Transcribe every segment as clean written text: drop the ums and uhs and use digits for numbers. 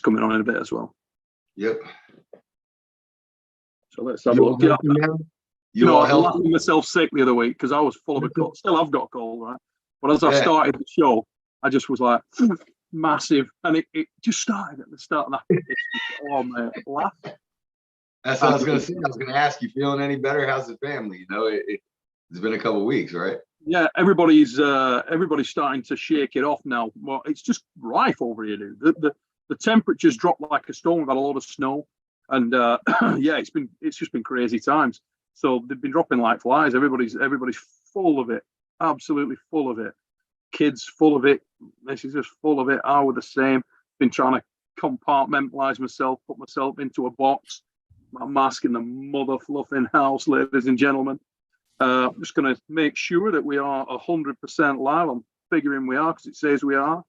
coming on in a bit as well. Yep. So let's have a look. Yeah, I was laughing myself sick the other week because I was full of a cold. Still, I've got a cold, right? But as I started the show, I just was like massive, and it just started at the start of that. Oh man, laugh. That's what I was going to say. I was going to ask, you feeling any better? How's the family? It's been a couple of weeks, right? Yeah, everybody's starting to shake it off now. Well, it's just rife over here, dude. The temperatures dropped like a stone. We've had a lot of snow, and it's just been crazy times. So they've been dropping like flies. Everybody's full of it, absolutely full of it. Kids full of it. This is just full of it. I was the same. Been trying to compartmentalize myself, put myself into a box. My mask in the mother fluffing house, ladies and gentlemen. I'm just going to make sure that we are 100% live. I'm figuring we are because it says we are.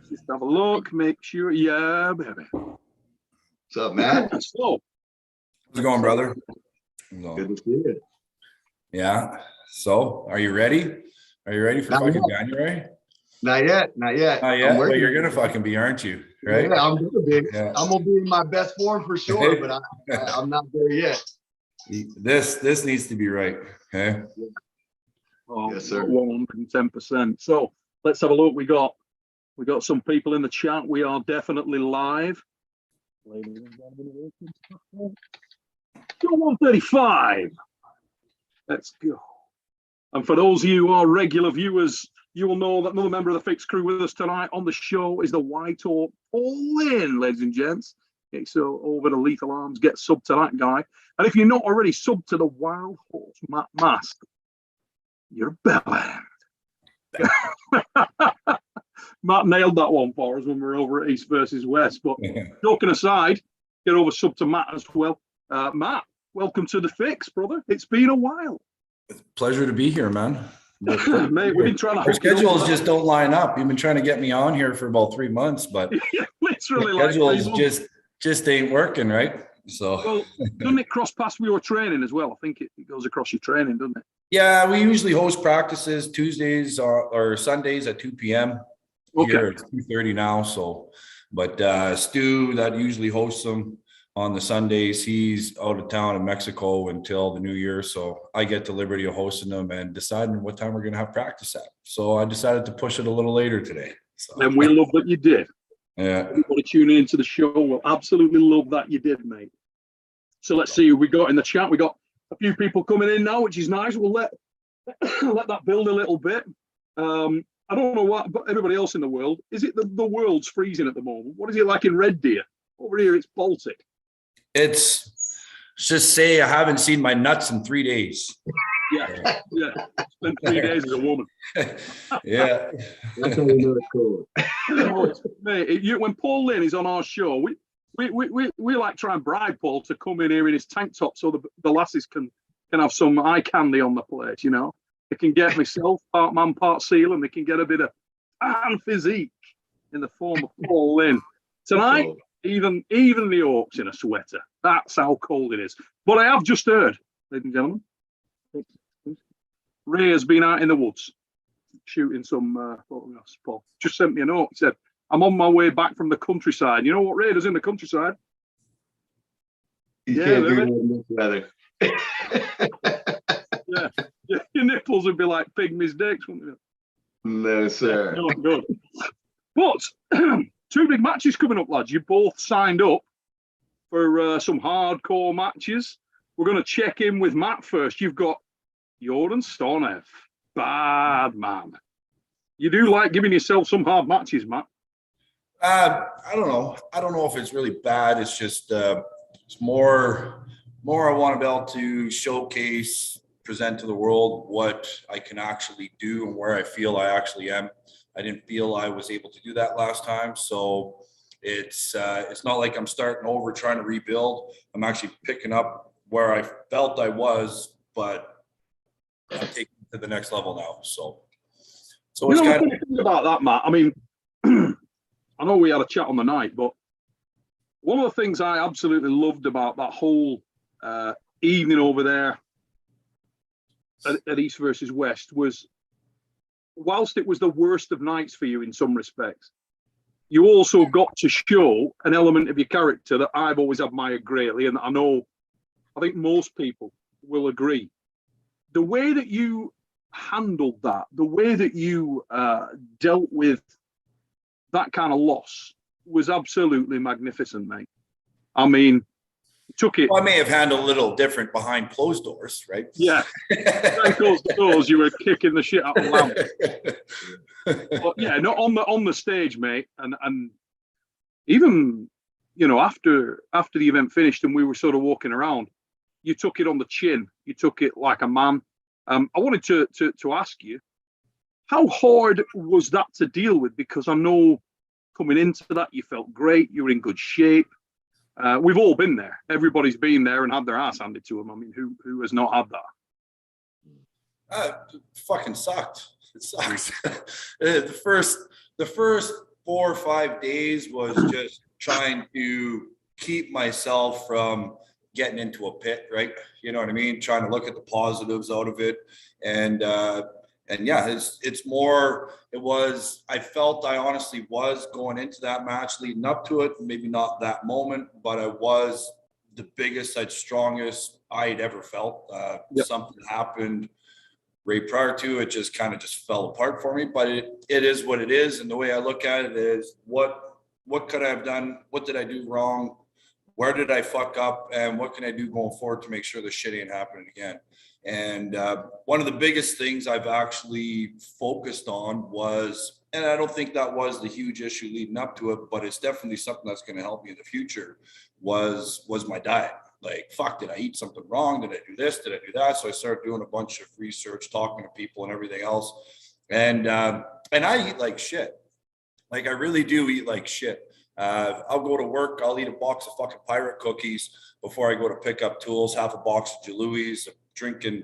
Just have a look, make sure. Yeah, baby. What's up, Matt? So, how's it going, brother? Good to see you. Yeah. So, are you ready? Are you ready for fucking January? Not yet. Not yet. Well, you're gonna fucking be, aren't you? Right? Yeah, I'm gonna be. Yeah. I'm gonna be in my best form for sure, but I'm not there yet. This needs to be right. Okay. Oh, yes, sir. 110%. So let's have a look. We got some people in the chat. We are definitely live. Ladies and gentlemen, go 135. Let's go. And for those of you who are regular viewers, you will know that another member of the Fix crew with us tonight on the show is the White Hawk, Linn, ladies and gents. Okay, so over to Lethal Arms, get subbed to that guy. And if you're not already subbed to the Wild Horse Mask, you're a bellend. Matt nailed that one for us when we were over at East versus West. But joking aside, get over sub to Matt as well. Matt, welcome to the Fix, brother. It's been a while. It's a pleasure to be here, man. Mate, we've been trying to. Our schedules just don't line up. You've been trying to get me on here for about 3 months, but literally, schedules just ain't working, right? So, well, doesn't it cross paths with your training as well? I think it goes across your training, doesn't it? Yeah, we usually host practices Tuesdays or Sundays at 2 p.m. Okay. Here it's 2:30 now. So, but Stu that usually hosts them on the Sundays, he's out of town in Mexico until the new year. So I get the liberty of hosting them and deciding what time we're going to have practice at. So I decided to push it a little later today. So. And we love that you did. Yeah. Everybody tuning into the show will absolutely love that you did, mate. So let's see who we got in the chat. We got a few people coming in now, which is nice. We'll let that build a little bit. I don't know what, but everybody else in the world, is it the world's freezing at the moment? What is it like in Red Deer? Over here, it's Baltic. It's just say I haven't seen my nuts in 3 days. Yeah. Spent 3 days as a woman. Yeah. That's how you know it's cool. Mate, when Paul Linn is on our show, we like try and bribe Paul to come in here in his tank top so the lasses can have some eye candy on the plate, you know. They can get myself, part man, part seal, and they can get a bit of fan physique in the form of Paul Linn. Tonight, even the Orcs in a sweater. That's how cold it is. But I have just heard, ladies and gentlemen, Ray has been out in the woods shooting some photographs. Paul just sent me a note. He said, I'm on my way back from the countryside. You know what Ray does in the countryside? You can't do weather. Yeah, your nipples would be like pygmies' dicks, wouldn't they? No, sir. Not good. But 2 big matches coming up, lads. You both signed up for some hardcore matches. We're going to check in with Matt first. You've got Jordan Stonev. Bad man. You do like giving yourself some hard matches, Matt. I don't know. I don't know if it's really bad. It's just it's more I want to be able to showcase, present to the world what I can actually do and where I feel I actually am. I didn't feel I was able to do that last time, so it's not like I'm starting over trying to rebuild. I'm actually picking up where I felt I was, but I'm taking it to the next level now. So it's kind of thing about that, Matt. I mean, I know we had a chat on the night, but one of the things I absolutely loved about that whole evening over there at East versus West was, whilst it was the worst of nights for you in some respects, you also got to show an element of your character that I've always admired greatly, and I think most people will agree. The way that you handled that, the way that you dealt with that kind of loss was absolutely magnificent, mate. I mean, took it. Well, I may have handled a little different behind closed doors, right? Yeah. Behind closed doors, you were kicking the shit out of Lamb. But yeah, not on the stage, mate. And even, you know, after the event finished and we were sort of walking around, you took it on the chin. You took it like a man. I wanted to ask you, how hard was that to deal with? Because I know coming into that, you felt great. You were in good shape. We've all been there. Everybody's been there and had their ass handed to them. I mean, who has not had that? It fucking sucked. It sucks. the first 4 or 5 days was just trying to keep myself from getting into a pit, right? You know what I mean? Trying to look at the positives out of it. And yeah, it's more, I felt I honestly was going into that match leading up to it, maybe not that moment, but I was the biggest, strongest I'd ever felt. Yep. Something happened right prior to it, just kind of just fell apart for me, but it is what it is. And the way I look at it is what could I have done? What did I do wrong? Where did I fuck up? And what can I do going forward to make sure this shit ain't happening again? And one of the biggest things I've actually focused on was, and I don't think that was the huge issue leading up to it, but it's definitely something that's going to help me in the future, was my diet. Like, fuck, did I eat something wrong? Did I do this? Did I do that? So I started doing a bunch of research, talking to people and everything else. And I eat like shit. Like, I really do eat like shit. I'll go to work, I'll eat a box of fucking pirate cookies before I go to pick up tools, half a box of Louis, drinking,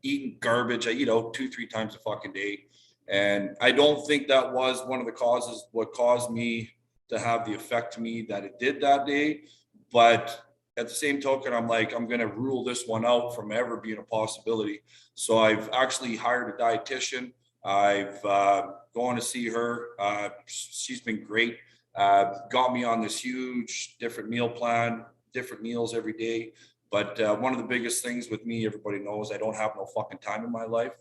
eating garbage. I eat out 2-3 times a fucking day. And I don't think that was one of the causes, what caused me to have the effect to me that it did that day. But at the same token, I'm like, I'm going to rule this one out from ever being a possibility. So I've actually hired a dietitian. I've gone to see her. She's been great. Got me on this huge different meal plan, different meals every day. But one of the biggest things with me, everybody knows, I don't have no fucking time in my life.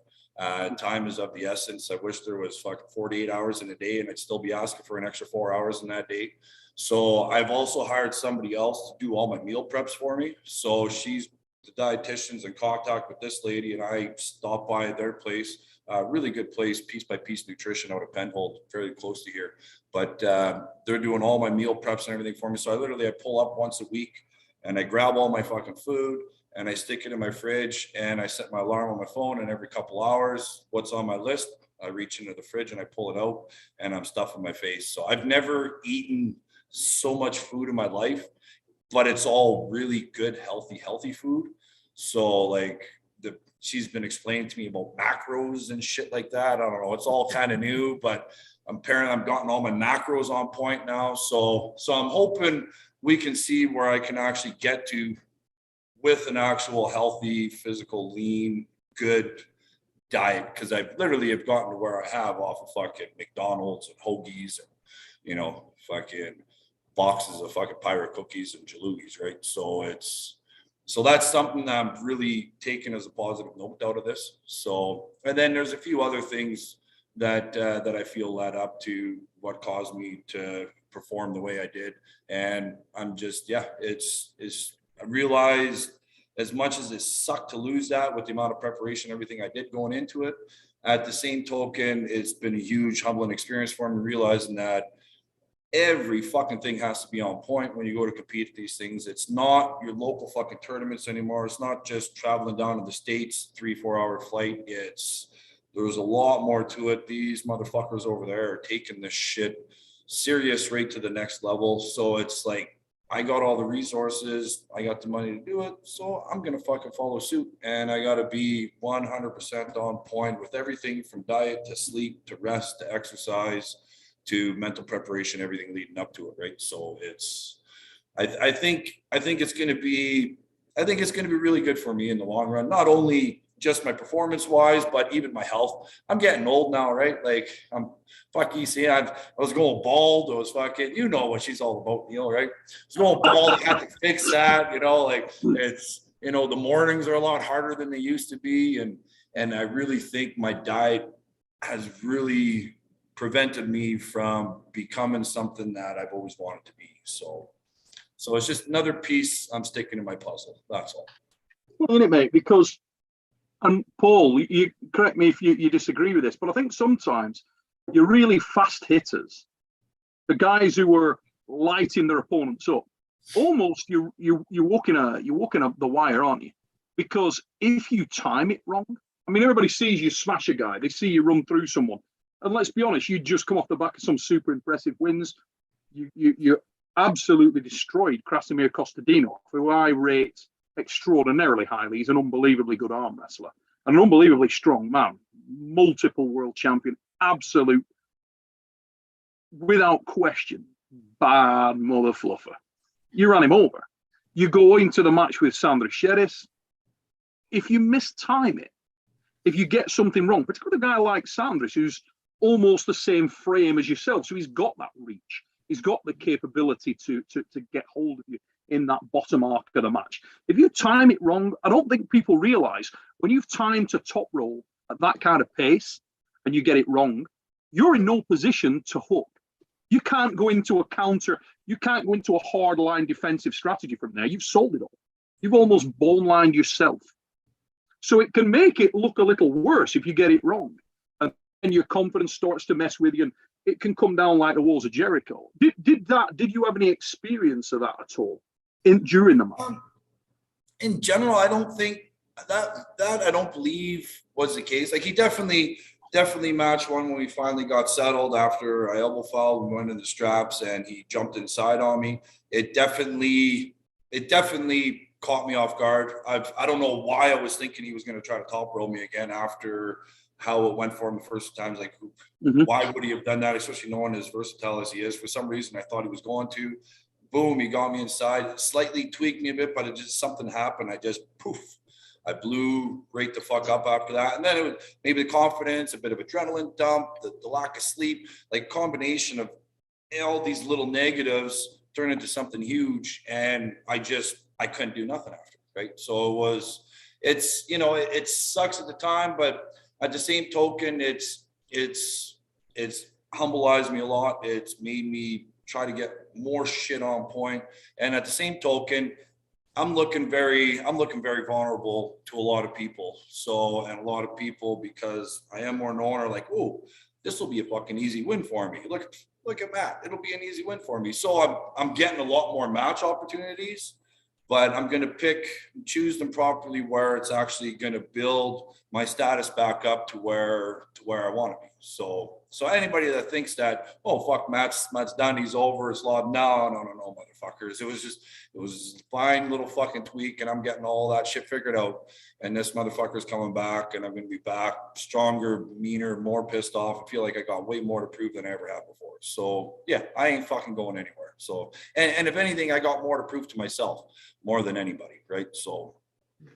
Time is of the essence. I wish there was fucking 48 hours in a day and I'd still be asking for an extra 4 hours in that day. So I've also hired somebody else to do all my meal preps for me. So she's the dietitian's in contact with this lady, and I stopped by their place. Really good place, Piece by Piece Nutrition out of Penhold, fairly close to here. But they're doing all my meal preps and everything for me. So I pull up once a week and I grab all my fucking food and I stick it in my fridge and I set my alarm on my phone, and every couple hours, what's on my list, I reach into the fridge and I pull it out and I'm stuffing my face. So I've never eaten so much food in my life, but it's all really good, healthy food. So like she's been explaining to me about macros and shit like that. I don't know. It's all kind of new, but apparently I've gotten all my macros on point now. So I'm hoping we can see where I can actually get to with an actual healthy, physical, lean, good diet. Cause I've literally have gotten to where I have off of fucking McDonald's and hoagies and, you know, fucking boxes of fucking pirate cookies and Louis, right? So that's something that I'm really taking as a positive note out of this. So, and then there's a few other things that I feel led up to what caused me to perform the way I did. And I'm just, I realized, as much as it sucked to lose that with the amount of preparation, everything I did going into it, at the same token, it's been a huge humbling experience for me, realizing that every fucking thing has to be on point when you go to compete at these things. It's not your local fucking tournaments anymore. It's not just traveling down to the States, 3-4 hour flight. There's a lot more to it. These motherfuckers over there are taking this shit serious right to the next level. So it's like, I got all the resources, I got the money to do it, so I'm gonna fucking follow suit. And I gotta be 100% on point with everything from diet to sleep to rest to exercise to mental preparation, everything leading up to it, right? So I think it's going to be really good for me in the long run, not only just my performance wise, but even my health. I'm getting old now, right? Like I'm fucking see, I was going bald. I was fucking, you know what she's all about, Neil, right? I was going bald. I had to fix that, you know, like it's, you know, the mornings are a lot harder than they used to be. And I really think my diet has really prevented me from becoming something that I've always wanted to be. So it's just another piece I'm sticking in my puzzle. That's all. Well, isn't it, mate? Because, and Paul, you correct me if you disagree with this, but I think sometimes you're really fast hitters, the guys who are lighting their opponents up, almost you're walking up the wire, aren't you? Because if you time it wrong, I mean, everybody sees you smash a guy, they see you run through someone, and let's be honest, you just come off the back of some super impressive wins. You absolutely destroyed Krasimir Kostadinov, who I rate extraordinarily highly. He's an unbelievably good arm wrestler and an unbelievably strong man, multiple world champion, absolute, without question, bad mother fluffer. You ran him over. You go into the match with Sandris-The. If you mistime it, if you get something wrong, particularly a guy like Sandris, who's almost the same frame as yourself, so he's got that reach, he's got the capability to get hold of you in that bottom arc of the match. If you time it wrong, I don't think people realize when you've timed to top roll at that kind of pace and you get it wrong, you're in no position to hook. You can't go into a counter. You can't go into a hard line defensive strategy from there. You've sold it all. You've almost bone lined yourself. So it can make it look a little worse if you get it wrong. And your confidence starts to mess with you, and it can come down like the walls of Jericho. Did you have any experience of that at all during the match? In general, I don't think that I don't believe was the case. Like he definitely match one when we finally got settled after I elbow fouled and went in the straps and he jumped inside on me. It definitely caught me off guard. I don't know why I was thinking he was going to try to top roll me again after how it went for him the first times. Like, why would he have done that? Especially knowing as versatile as he is. For some reason, I thought he was going to. Boom, he got me inside. It slightly tweaked me a bit, but it just something happened. I just I blew right the fuck up after that. And then it was maybe the confidence, a bit of adrenaline dump, the lack of sleep, like combination of all these little negatives turned into something huge. And I couldn't do nothing after, right? So it sucks at the time, but at the same token, it's humbleized me a lot. It's made me try to get more shit on point. And at the same token, I'm looking very vulnerable to a lot of people. So, and a lot of people, because I am more known, are like, oh, this will be a fucking easy win for me. Look at Matt. It'll be an easy win for me. So I'm getting a lot more match opportunities, but I'm going to choose them properly where it's actually going to build my status back up to where I want to be. So anybody that thinks that, oh, fuck, Matt's done, he's over, it's lost. No, motherfuckers. It was a fine little fucking tweak, and I'm getting all that shit figured out. And this motherfucker's coming back, and I'm going to be back stronger, meaner, more pissed off. I feel like I got way more to prove than I ever had before. So yeah, I ain't fucking going anywhere. So, and if anything, I got more to prove to myself more than anybody, right? So,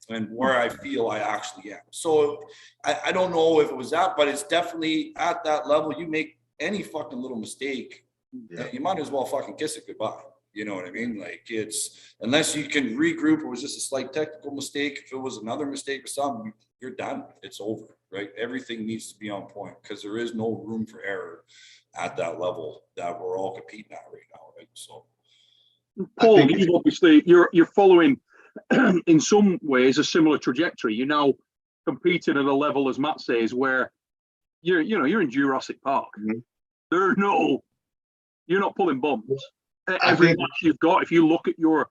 and where I feel I actually am. So I don't know if it was that, but it's definitely at that level. You make any fucking little mistake, you might as well fucking kiss it goodbye. You know what I mean? Like it's, unless you can regroup, it was just a slight technical mistake. If it was another mistake or something, you're done. It's over, right? Everything needs to be on point because there is no room for error at that level that we're all competing at right now, right? So, Paul, you obviously you're following in some ways a similar trajectory. You're now competing at a level, as Matt says, where you're in Jurassic Park. You're not pulling bumps. Every match you've got, if you look at your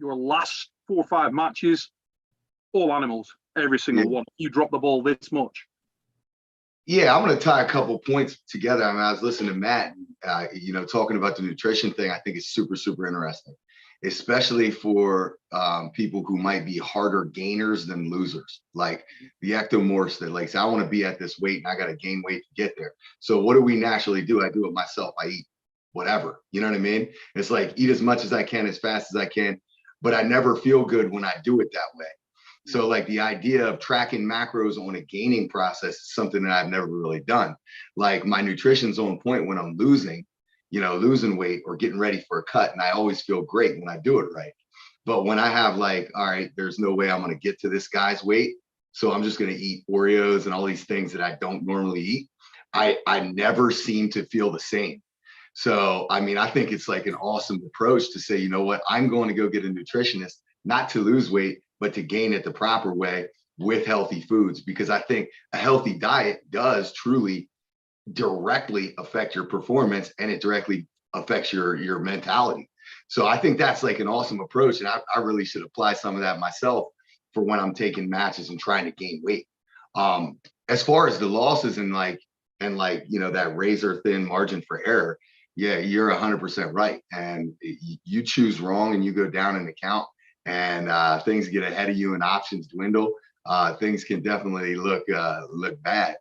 last 4 or 5 matches, all animals, every single one. You drop the ball this much. Yeah, I'm going to tie a couple points together. I mean, I was listening to Matt, talking about the nutrition thing. I think it's super, super interesting, especially for people who might be harder gainers than losers, like the ectomorphs that like say, I want to be at this weight and I got to gain weight to get there. So what do we naturally do? I do it myself. I eat whatever, you know what I mean? It's like eat as much as I can, as fast as I can, but I never feel good when I do it that way. So like the idea of tracking macros on a gaining process is something that I've never really done. Like my nutrition's on point when I'm losing, losing weight or getting ready for a cut. And I always feel great when I do it right. But when I have like, all right, there's no way I'm going to get to this guy's weight, so I'm just going to eat Oreos and all these things that I don't normally eat, I never seem to feel the same. So, I mean, I think it's like an awesome approach to say, you know what, I'm going to go get a nutritionist, not to lose weight, but to gain it the proper way with healthy foods, because I think a healthy diet does truly directly affect your performance, and it directly affects your mentality. So I think that's like an awesome approach. And I really should apply some of that myself for when I'm taking matches and trying to gain weight. As far as the losses and that razor thin margin for error, yeah, you're 100% right. And you choose wrong and you go down in the count, and things get ahead of you and options dwindle. Things can definitely look bad.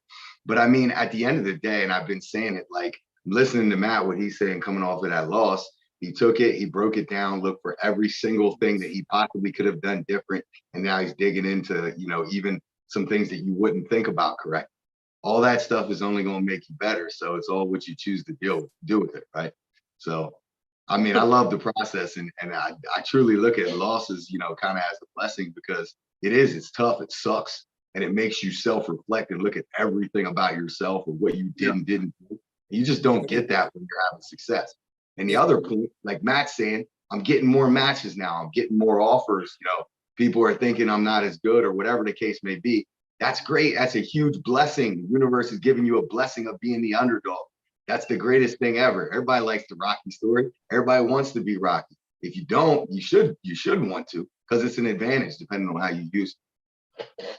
But I mean, at the end of the day, and I've been saying it, like listening to Matt, what he's saying coming off of that loss, he took it, he broke it down, looked for every single thing that he possibly could have done different. And now he's digging into, even some things that you wouldn't think about correct. All that stuff is only going to make you better. So it's all what you choose to do with it, right? So, I mean, I love the process, and I truly look at losses, kind of as a blessing, because it's tough, it sucks, and it makes you self-reflect and look at everything about yourself and what you did and didn't do. You just don't get that when you're having success. And the other point, like Matt's saying, I'm getting more matches now. I'm getting more offers. People are thinking I'm not as good or whatever the case may be. That's great. That's a huge blessing. The universe is giving you a blessing of being the underdog. That's the greatest thing ever. Everybody likes the Rocky story. Everybody wants to be Rocky. If you don't, you should want to, because it's an advantage depending on how you use it.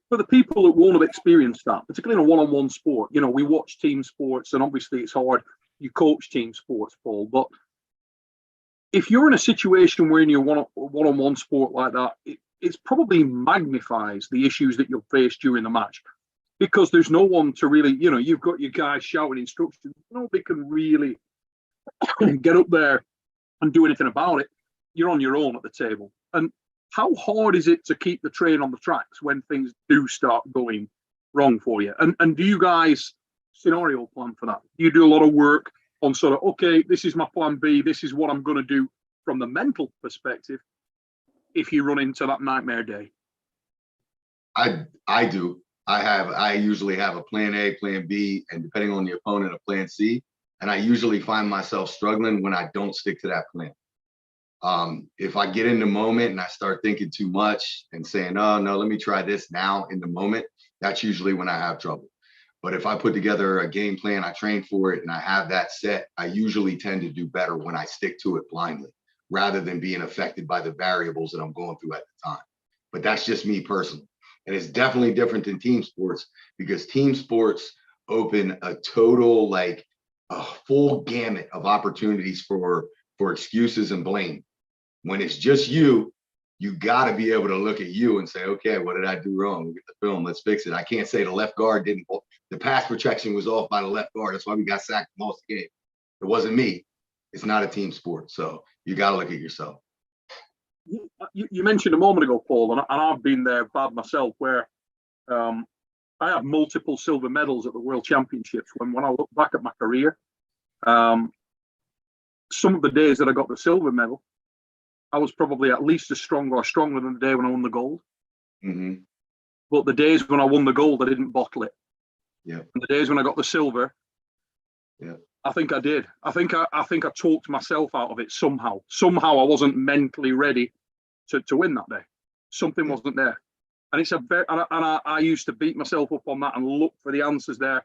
For the people that won't have experienced that, particularly in a one-on-one sport, we watch team sports, and obviously it's hard. You coach team sports, Paul, but if you're in a situation where in your one-on-one sport like that, it's probably magnifies the issues that you'll face during the match, because there's no one to really, you've got your guys shouting instructions. Nobody can really get up there and do anything about it. You're on your own at the table. And how hard is it to keep the train on the tracks when things do start going wrong for you? And do you guys scenario plan for that? Do you do a lot of work on sort of, okay, this is my plan B, this is what I'm going to do from the mental perspective if you run into that nightmare day? I do. I usually have a plan A, plan B, and depending on the opponent, a plan C. And I usually find myself struggling when I don't stick to that plan. If I get in the moment and I start thinking too much and saying, oh, no, let me try this now in the moment, that's usually when I have trouble. But if I put together a game plan, I train for it, and I have that set, I usually tend to do better when I stick to it blindly, rather than being affected by the variables that I'm going through at the time. But that's just me personally. And it's definitely different than team sports, because team sports open a total, like a full gamut of opportunities for excuses and blame. When it's just you got to be able to look at you and say, okay, what did I do wrong? Look at the film, let's fix it. I can't say the left guard the pass protection was off by the left guard. That's why we got sacked and lost the game. It wasn't me. It's not a team sport. So you got to look at yourself. You mentioned a moment ago, Paul, and I've been there bad myself, where I have multiple silver medals at the World Championships. When I look back at my career, some of the days that I got the silver medal, I was probably at least as strong or stronger than the day when I won the gold. Mm-hmm. But the days when I won the gold, I didn't bottle it. Yeah. And the days when I got the silver, yeah, I think I did. I think I talked myself out of it somehow. Somehow I wasn't mentally ready to win that day. Something wasn't there. And it's I used to beat myself up on that and look for the answers there.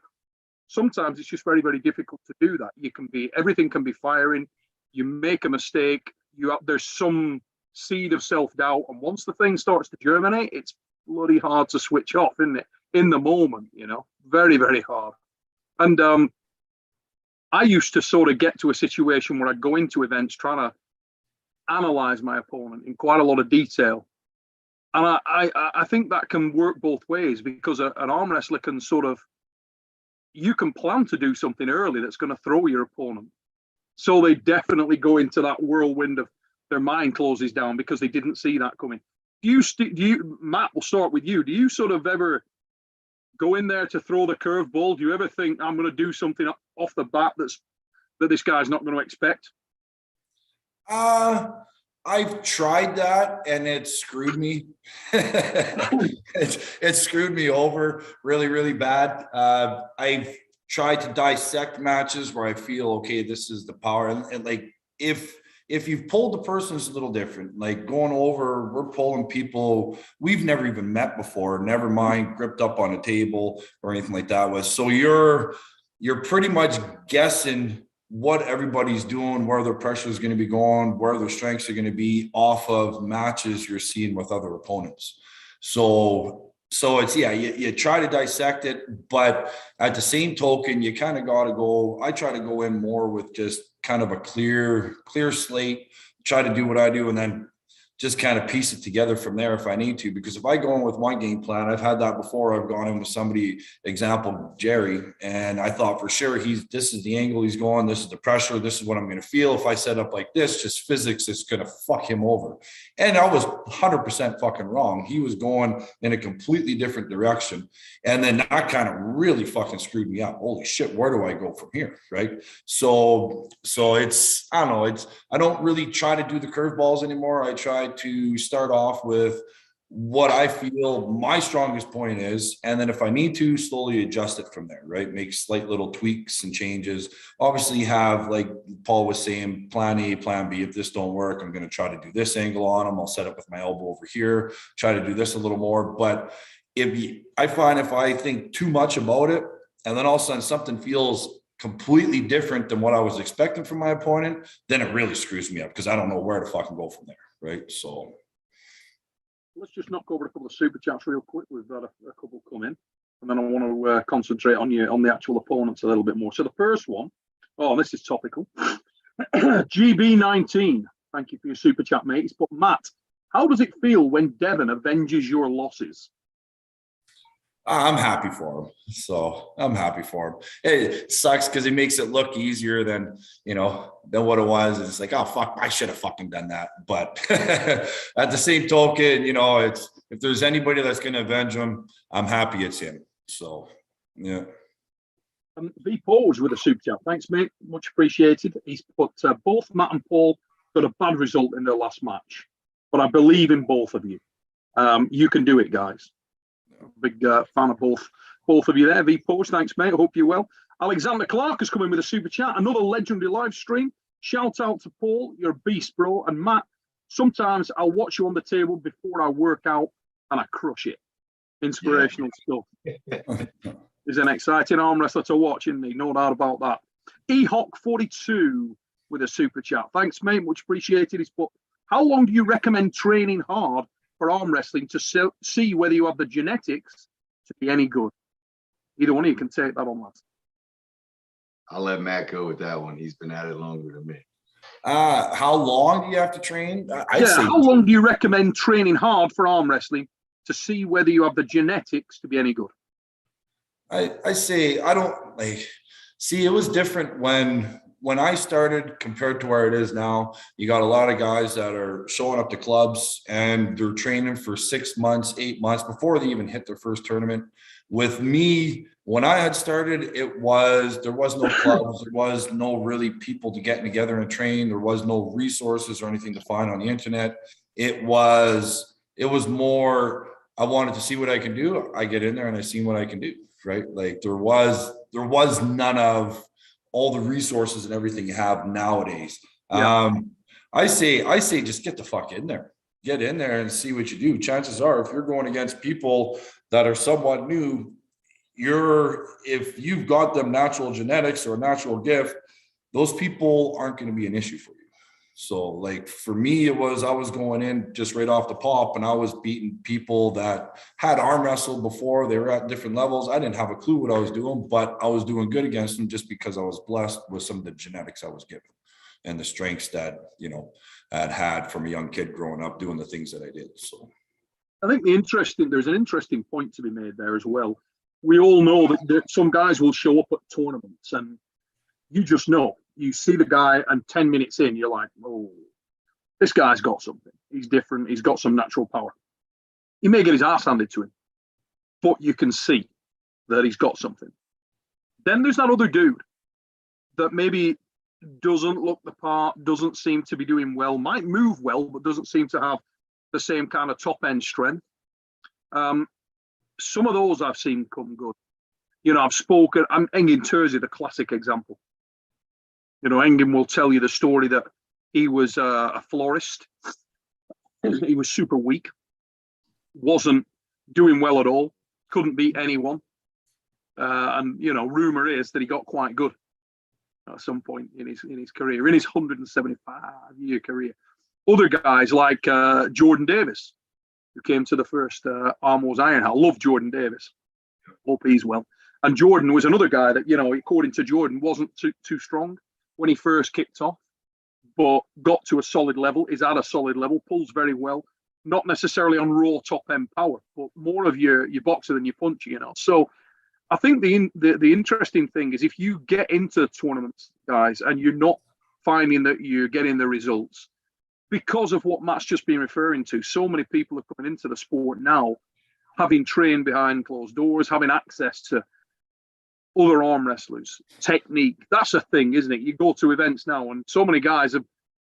Sometimes it's just very, very difficult to do that. Everything can be firing. You make a mistake. There's some seed of self-doubt. And once the thing starts to germinate, it's bloody hard to switch off, isn't it? In the moment, very, very hard. And I used to sort of get to a situation where I'd go into events trying to analyze my opponent in quite a lot of detail. And I think that can work both ways, because an arm wrestler can you can plan to do something early that's going to throw your opponent. So they definitely go into that whirlwind of, their mind closes down because they didn't see that coming. Matt, we'll start with you. Do you sort of ever go in there to throw the curveball? Do you ever think I'm going to do something off the bat that this guy's not going to expect? I've tried that and it screwed me. it screwed me over really, really bad. I've tried to dissect matches where I feel, okay, this is the power. And like, if you've pulled the person, it's a little different. Like going over, we're pulling people we've never even met before, never mind gripped up on a table or anything like that was. So you're pretty much guessing what everybody's doing, where their pressure is going to be going, where their strengths are going to be off of matches you're seeing with other opponents. So it's, yeah, you try to dissect it, but at the same token, you kind of got to go, I try to go in more with just kind of a clear slate, try to do what I do, and then just kind of piece it together from there if I need to. Because if I go in with one game plan, I've had that before. I've gone in with somebody, example, Jerry, and I thought for sure this is the angle he's going, this is the pressure, this is what I'm going to feel. If I set up like this, just physics is going to fuck him over. And I was 100% fucking wrong. He was going in a completely different direction. And then that kind of really fucking screwed me up. Holy shit, where do I go from here? Right. So it's, I don't know, I don't really try to do the curveballs anymore. I try to start off with what I feel my strongest point is, and then if I need to, slowly adjust it from there, right? Make slight little tweaks and changes. Obviously have, like Paul was saying, plan A, plan B. If this don't work, I'm going to try to do this angle on him. I'll set up with my elbow over here, try to do this a little more. But I find if I think too much about it, and then all of a sudden something feels completely different than what I was expecting from my opponent, then it really screws me up because I don't know where to fucking go from there, right? So let's just knock over a couple of super chats real quick. We've got a couple come in, and then I want to concentrate on the actual opponents a little bit more. So the first one, this is topical. GB19, thank you for your super chat, mate. But Matt, how does it feel when Devon avenges your losses? I'm happy for him. So I'm happy for him. It sucks because he makes it look easier than what it was. It's like, oh, fuck, I should have fucking done that. But at the same token, it's, if there's anybody that's going to avenge him, I'm happy it's him. So, yeah. V Paul's with a super chat. Thanks, mate. Much appreciated. He's put both Matt and Paul got a bad result in their last match, but I believe in both of you. You can do it, guys. Big fan of both of you there. V Post, thanks, mate. I hope you're well. Alexander Clark has come in with a super chat. Another legendary live stream. Shout out to Paul. You're a beast, bro. And Matt, sometimes I'll watch you on the table before I work out and I crush it. Inspirational stuff. He's an exciting arm wrestler to watch, isn't he? No doubt about that. Ehawk42 with a super chat. Thanks, mate. Much appreciated. He's put, how long do you recommend training hard for arm wrestling to see whether you have the genetics to be any good? Either one of you can take that on, lads. I'll let Matt go with that one. He's been at it longer than me. How long do you have to train? How long do you recommend training hard for arm wrestling to see whether you have the genetics to be any good? I say, I don't see, it was different when I started compared to where it is now. You got a lot of guys that are showing up to clubs and they're training for 6 months, 8 months before they even hit their first tournament. With me, when I had started, there was no clubs, there was no really people to get together and train. There was no resources or anything to find on the internet. It was more, I wanted to see what I can do. I get in there and I see what I can do, right? Like there was none of all the resources and everything you have nowadays. Yeah. I say just get the fuck in there. Get in there and see what you do. Chances are, if you're going against people that are somewhat new, if you've got them natural genetics or a natural gift, those people aren't going to be an issue for you. So like for me, I was going in just right off the pop and I was beating people that had arm wrestled before. They were at different levels. I didn't have a clue what I was doing, but I was doing good against them just because I was blessed with some of the genetics I was given and the strengths that, I'd had from a young kid growing up doing the things that I did. So I think there's an interesting point to be made there as well. We all know that some guys will show up at tournaments and you just know. You see the guy and 10 minutes in, you're like, oh, this guy's got something. He's different. He's got some natural power. He may get his ass handed to him, but you can see that he's got something. Then there's that other dude that maybe doesn't look the part, doesn't seem to be doing well, might move well, but doesn't seem to have the same kind of top end strength. Some of those I've seen come good. You know, I've spoken, Engin Terzi, the classic example. You know, Engin will tell you the story that he was a florist. He was super weak, wasn't doing well at all, couldn't beat anyone. And, you know, rumor is that he got quite good at some point in his career, in his 175-year career. Other guys like Jordan Davis, who came to the first Armwrestling Iron Hat. Love Jordan Davis. Hope he's well. And Jordan was another guy that, you know, according to Jordan, wasn't too strong when he first kicked off, but got to a solid level, is at a solid level, pulls very well, not necessarily on raw top-end power, but more of your boxer than your puncher, you know. So I think the interesting thing is if you get into tournaments, guys, and you're not finding that you're getting the results, because of what Matt's just been referring to, so many people are coming into the sport now, having trained behind closed doors, having access to other arm wrestlers, technique. That's a thing, isn't it? You go to events now, and so many guys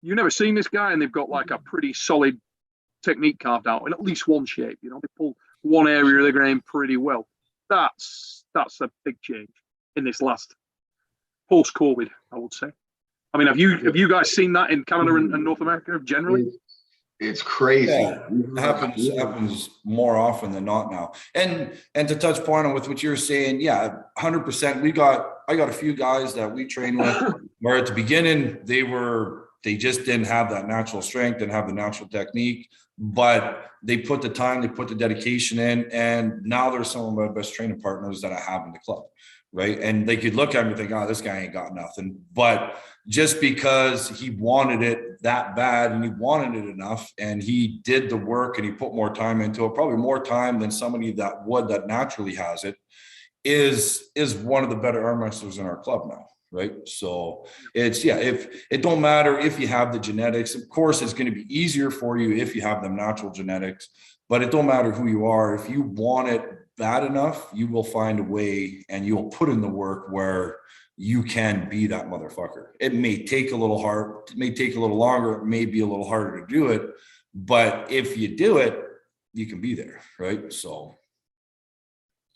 you've never seen this guy, and they've got like a pretty solid technique carved out in at least one shape. You know, they pull one area of the game pretty well. That's a big change in this last post-COVID, I would say. I mean, have you guys seen that in Canada and North America generally? It's crazy. Yeah, it happens more often than not now. And to touch point on with what you're saying, yeah, 100%. I got a few guys that we train with where at the beginning they just didn't have that natural strength, didn't have the natural technique, but they put the time, they put the dedication in, and now they're some of my best training partners that I have in the club. Right. And they could look at me and think, oh, this guy ain't got nothing. But just because he wanted it that bad and he wanted it enough and he did the work and he put more time into it, probably more time than somebody that naturally has it, is one of the better arm wrestlers in our club now. Right. So if it don't matter if you have the genetics, of course, it's going to be easier for you if you have the natural genetics, but it don't matter who you are. If you want it bad enough, you will find a way and you'll put in the work where you can be that motherfucker. It may take a little hard, it may take a little longer, it may be a little harder to do it, but if you do it, you can be there, right? So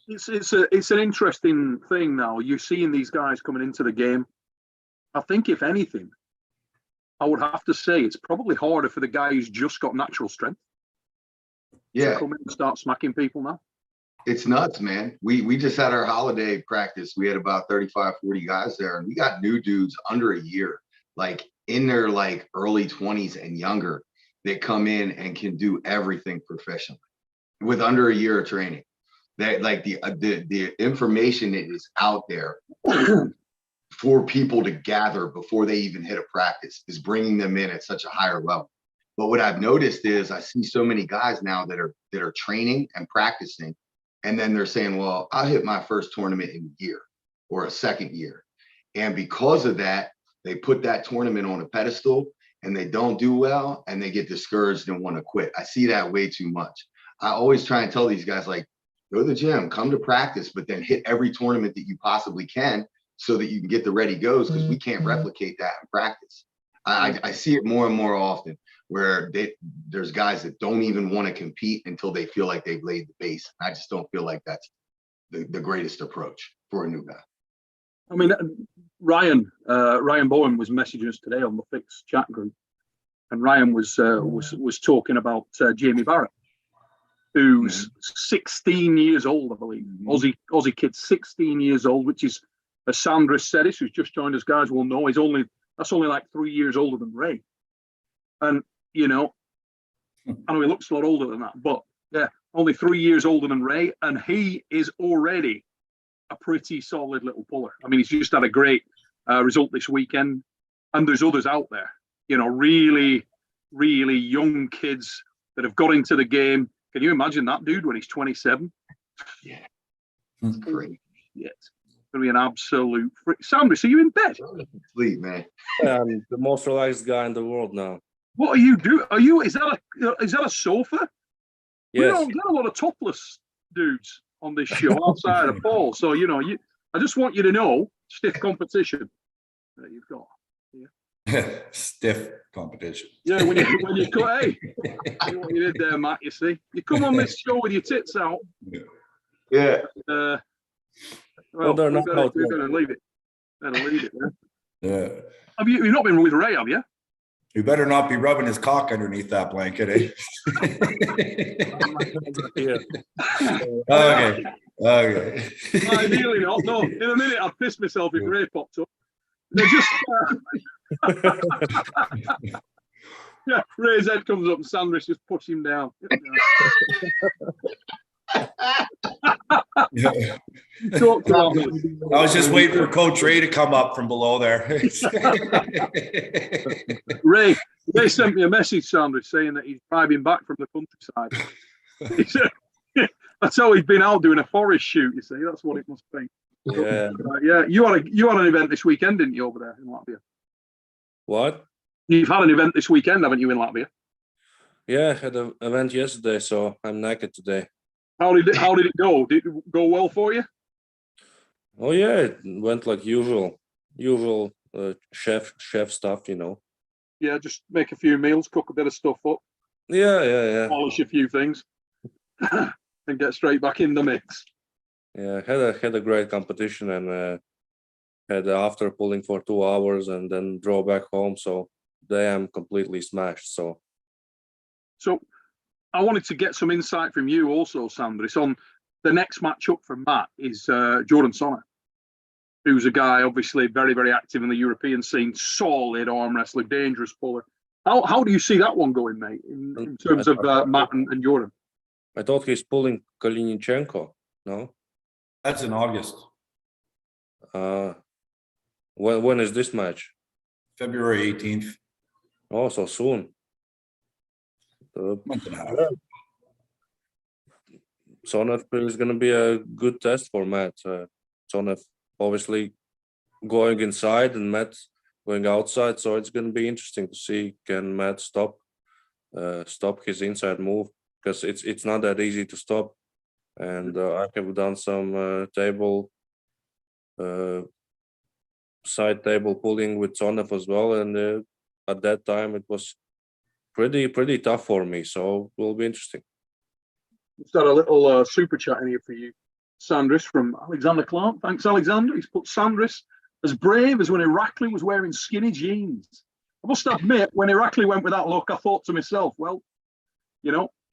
it's an interesting thing now. You're seeing these guys coming into the game. I think if anything, I would have to say it's probably harder for the guy who's just got natural strength. Yeah. To come in and start smacking people now. It's nuts, man. We just had our holiday practice. We had about 35, 40 guys there, and we got new dudes under a year, like in their like early 20s and younger, that come in and can do everything professionally with under a year of training. That like the information that is out there for people to gather before they even hit a practice is bringing them in at such a higher level. But what I've noticed is I see so many guys now that are training and practicing. And then they're saying, well, I'll hit my first tournament in a year or a second year. And because of that, they put that tournament on a pedestal and they don't do well and they get discouraged and want to quit. I see that way too much. I always try and tell these guys, like, go to the gym, come to practice, but then hit every tournament that you possibly can so that you can get the ready goes, because we can't replicate that in practice. I see it more and more often where there's guys that don't even want to compete until they feel like they've laid the base. I just don't feel like that's the greatest approach for a new guy. I mean, Ryan Bowen was messaging us today on the Fix chat group, and Ryan was talking about Jamie Barrett, who's 16 years old, I believe. Aussie kid, 16 years old, which is, as Sandris-The, who's just joined us, guys will know, that's only like 3 years older than Ray. And, you know, I know he looks a lot older than that, but yeah, only 3 years older than Ray. And he is already a pretty solid little puller. I mean, he's just had a great result this weekend. And there's others out there, you know, really, really young kids that have got into the game. Can you imagine that dude when he's 27? Yeah. That's great. Yeah. It's going to be an absolute freak. Sandris, are you in bed? Sleep, man. I'm the most relaxed guy in the world now. What are you doing? Is that a sofa? We Yes. don't get a lot of topless dudes on this show outside of Paul. So, I just want you to know, stiff competition that you've got. Stiff competition. Yeah, when you cut, hey, what you did there, Matt, you see. You come on this show with your tits out. Yeah. Well, they're we not better out yet. leave it. Better leave it, man. Yeah. You've not been with Ray, have you? You better not be rubbing his cock underneath that blanket, eh? Yeah. Okay. Ideally not. No, in a minute I'd piss myself if Ray popped up. They're just yeah, Ray's head comes up and Sandris just push him down. Yeah. Talk to him. I was just waiting for Coach Ray to come up from below there. Ray sent me a message, Sandris, saying that he's driving back from the countryside. He said, that's how he's been out doing a forest shoot, you see. That's what it must be. Yeah. Yeah, you had an event this weekend, didn't you, over there in Latvia? What? You've had an event this weekend, haven't you, in Latvia? Yeah, I had an event yesterday, so I'm naked today. How did it go? Did it go well for you? Oh yeah, it went like usual chef stuff, Yeah, just make a few meals, cook a bit of stuff up, Yeah. polish a few things, and get straight back in the mix. Yeah, had a great competition and had after pulling for 2 hours and then drove back home. So today I'm completely smashed. So I wanted to get some insight from you also, Sandris, on the next matchup for Matt is Jordan Sonner, who's a guy obviously very, very active in the European scene, solid arm wrestler, dangerous puller. How do you see that one going, mate, in terms of Matt and Jordan? I thought he's pulling Kalinichenko, no? That's in August, When is this match? February 18th. Oh, so soon. Month and a half. Sonev is going to be a good test for Matt. Sonev obviously going inside and Matt going outside, so it's going to be interesting to see can Matt stop his inside move, because it's not that easy to stop. And I have done some side table pulling with Sonev as well, and at that time it was pretty tough for me. So it will be interesting. Just got a little super chat in here for you, Sandris, from Alexander Clark. Thanks, Alexander. He's put Sandris as brave as when Irakli was wearing skinny jeans. I must admit, when Irakli went with that look, I thought to myself, well,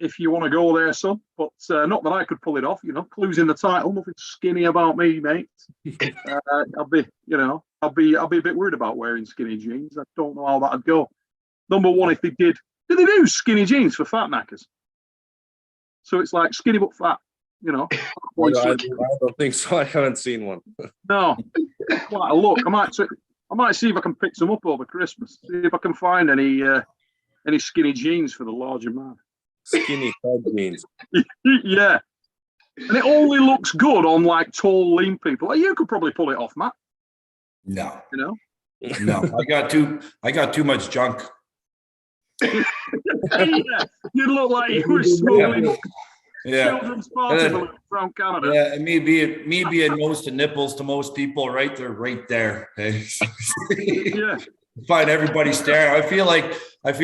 if you want to go there, son, but not that I could pull it off. Losing the title, nothing skinny about me, mate. I'll be a bit worried about wearing skinny jeans. I don't know how that'd go. Number one, if they did they do skinny jeans for fat knackers? So it's like skinny but fat, I don't think so. I haven't seen one. No, quite a look. I might see if I can pick some up over Christmas. See if I can find any skinny jeans for the larger man. Skinny fat jeans. Yeah, and it only looks good on like tall, lean people. You could probably pull it off, Matt. No. No, I got too much junk. yeah, you look like you were smuggling children's party from Canada. Yeah, and me being nose to nipples to most people, right? They're right there. Okay? Yeah. Find everybody staring. I feel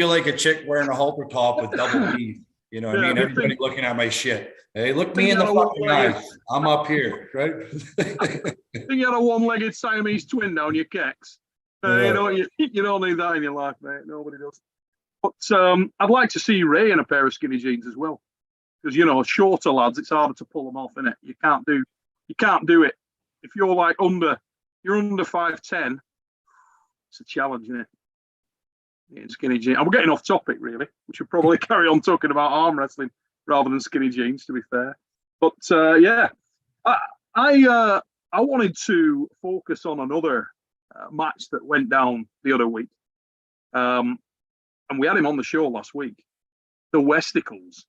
like a chick wearing a halter top with double D. You know what I mean? Everybody looking at my shit. Hey, look me in the fucking eyes. I'm up here, right? I think you had a one-legged Siamese twin down your kecks. You don't need that in your life, mate. Nobody does. But I'd like to see Ray in a pair of skinny jeans as well, because shorter lads, it's harder to pull them off, isn't it? You can't do it if you're under 5'10". It's a challenge, isn't it? In skinny jeans. I'm getting off topic, really. We should probably carry on talking about arm wrestling rather than skinny jeans, to be fair. But yeah, I wanted to focus on another match that went down the other week. And we had him on the show last week. The Westicles.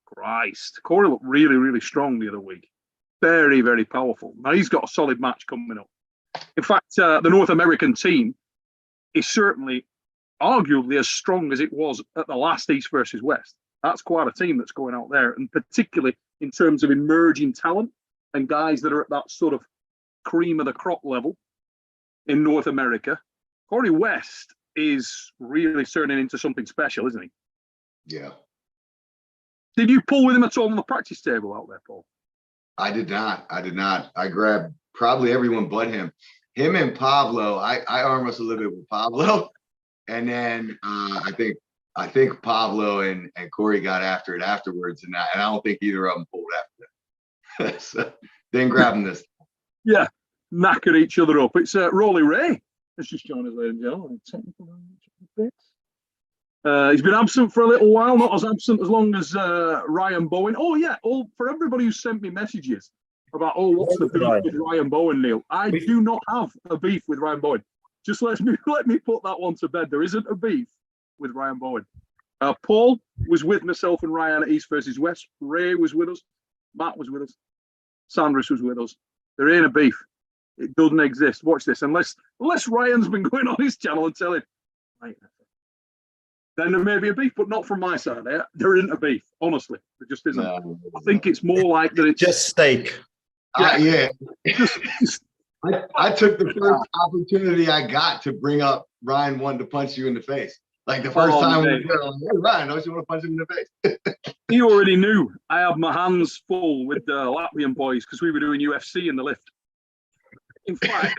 Christ. Corey looked really, really strong the other week. Very, very powerful. Now he's got a solid match coming up. In fact, the North American team is certainly arguably as strong as it was at the last East versus West. That's quite a team that's going out there, and particularly in terms of emerging talent and guys that are at that sort of cream of the crop level in North America. Corey West is really turning into something special, isn't he? Yeah. Did you pull with him at all on the practice table out there, Paul? I did not. I grabbed probably everyone but him. Him and Pablo. I arm wrestled a little bit with Pablo, and then I think Pablo and Corey got after it afterwards, and I don't think either of them pulled after that. So didn't grab him this time. Yeah, knacker each other up. It's Rolly Ray. Let's just join us, ladies and gentlemen. He's been absent for a little while, not as absent as long as Ryan Bowen. Oh, yeah. For everybody who sent me messages about, what's the beef with Ryan Bowen, Neil? I do not have a beef with Ryan Bowen. Just let me put that one to bed. There isn't a beef with Ryan Bowen. Paul was with myself and Ryan at East versus West. Ray was with us. Matt was with us. Sandris was with us. There ain't a beef. It doesn't exist. Watch this. Unless Ryan's been going on his channel and telling, right, then there may be a beef, but not from my side. There isn't a beef, honestly. There just isn't. No. I think it's more like that it's just steak. Yeah. I took the first opportunity I got to bring up Ryan wanting to punch you in the face. Like the first time we were there, like, hey, Ryan, don't you want to punch him in the face? He already knew I had my hands full with the Latvian boys because we were doing UFC in the lift. In fact.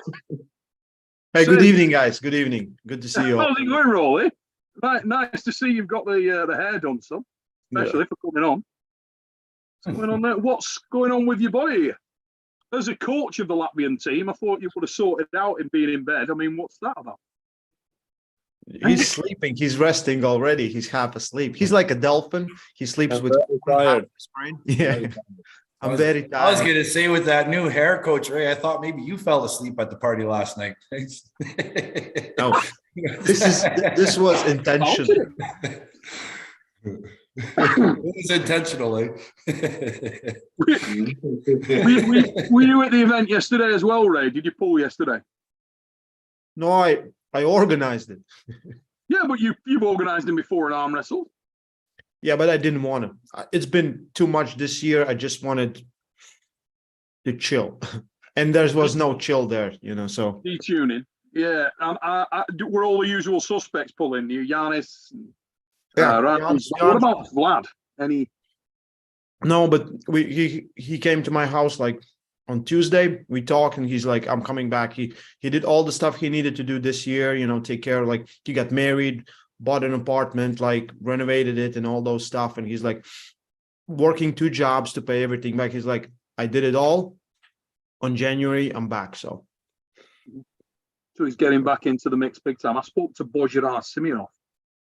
Hey, good evening, guys. Good evening. Good to see you all. How's it going, Rolly? Nice to see you've got the hair done, son. Especially for coming on. What's going on there? What's going on with your boy? As a coach of the Latvian team, I thought you would have sorted it out in being in bed. I mean, what's that about? He's sleeping. He's resting already. He's half asleep. He's like a dolphin. He sleeps with tired. Yeah. I'm very tired. I was going to say, with that new hair, Coach Ray, I thought maybe you fell asleep at the party last night. No, this was intentional. It was intentional. Were you at the event yesterday as well, Ray? Did you pull yesterday? No, I organized it. Yeah, but you've organized them before an arm wrestle. Yeah, but I didn't want to. It's been too much this year. I just wanted to chill, and there was no chill there, So detuning. Yeah, we're all the usual suspects pulling. You, Giannis. What about Vlad? Any? No, but he came to my house like on Tuesday. We talked, and he's like, "I'm coming back." He did all the stuff he needed to do this year. Take care. Like he got married, bought an apartment, like renovated it, and all those stuff. And he's like working 2 jobs to pay everything back. He's like, "I did it all. On January, I'm back." So he's getting back into the mix big time. I spoke to Božidar Simeonov,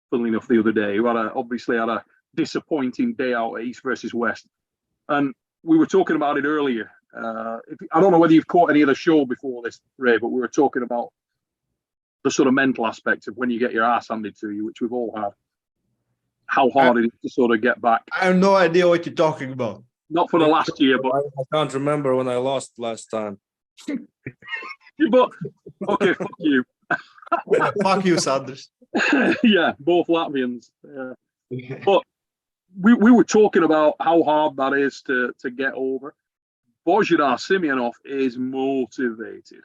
funnily enough, the other day, who obviously had a disappointing day out at East versus West. And we were talking about it earlier. I don't know whether you've caught any of the show before this, Ray, but we were talking about the sort of mental aspect of when you get your ass handed to you, which we've all had. How hard it is to sort of get back. I have no idea what you're talking about. Not for the last year, but I can't remember when I lost last time. But okay, fuck you. Fuck you, Sandris. Yeah, both Latvians. Yeah. But we were talking about how hard that is to get over. Božidar Simeonov is motivated.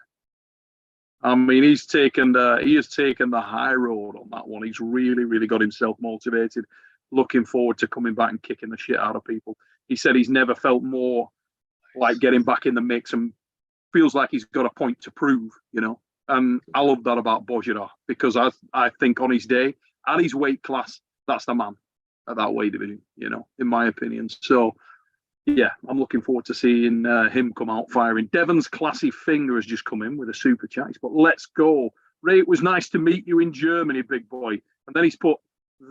I mean, he has taken the high road on that one. He's really, really got himself motivated. Looking forward to coming back and kicking the shit out of people. He said he's never felt more like getting back in the mix and feels like he's got a point to prove, And I love that about Božidar because I think on his day, at his weight class, that's the man at that weight division, in my opinion. So, yeah, I'm looking forward to seeing him come out firing. Devon's classy finger has just come in with a super chat. But let's go. Ray, it was nice to meet you in Germany, big boy. And then he's put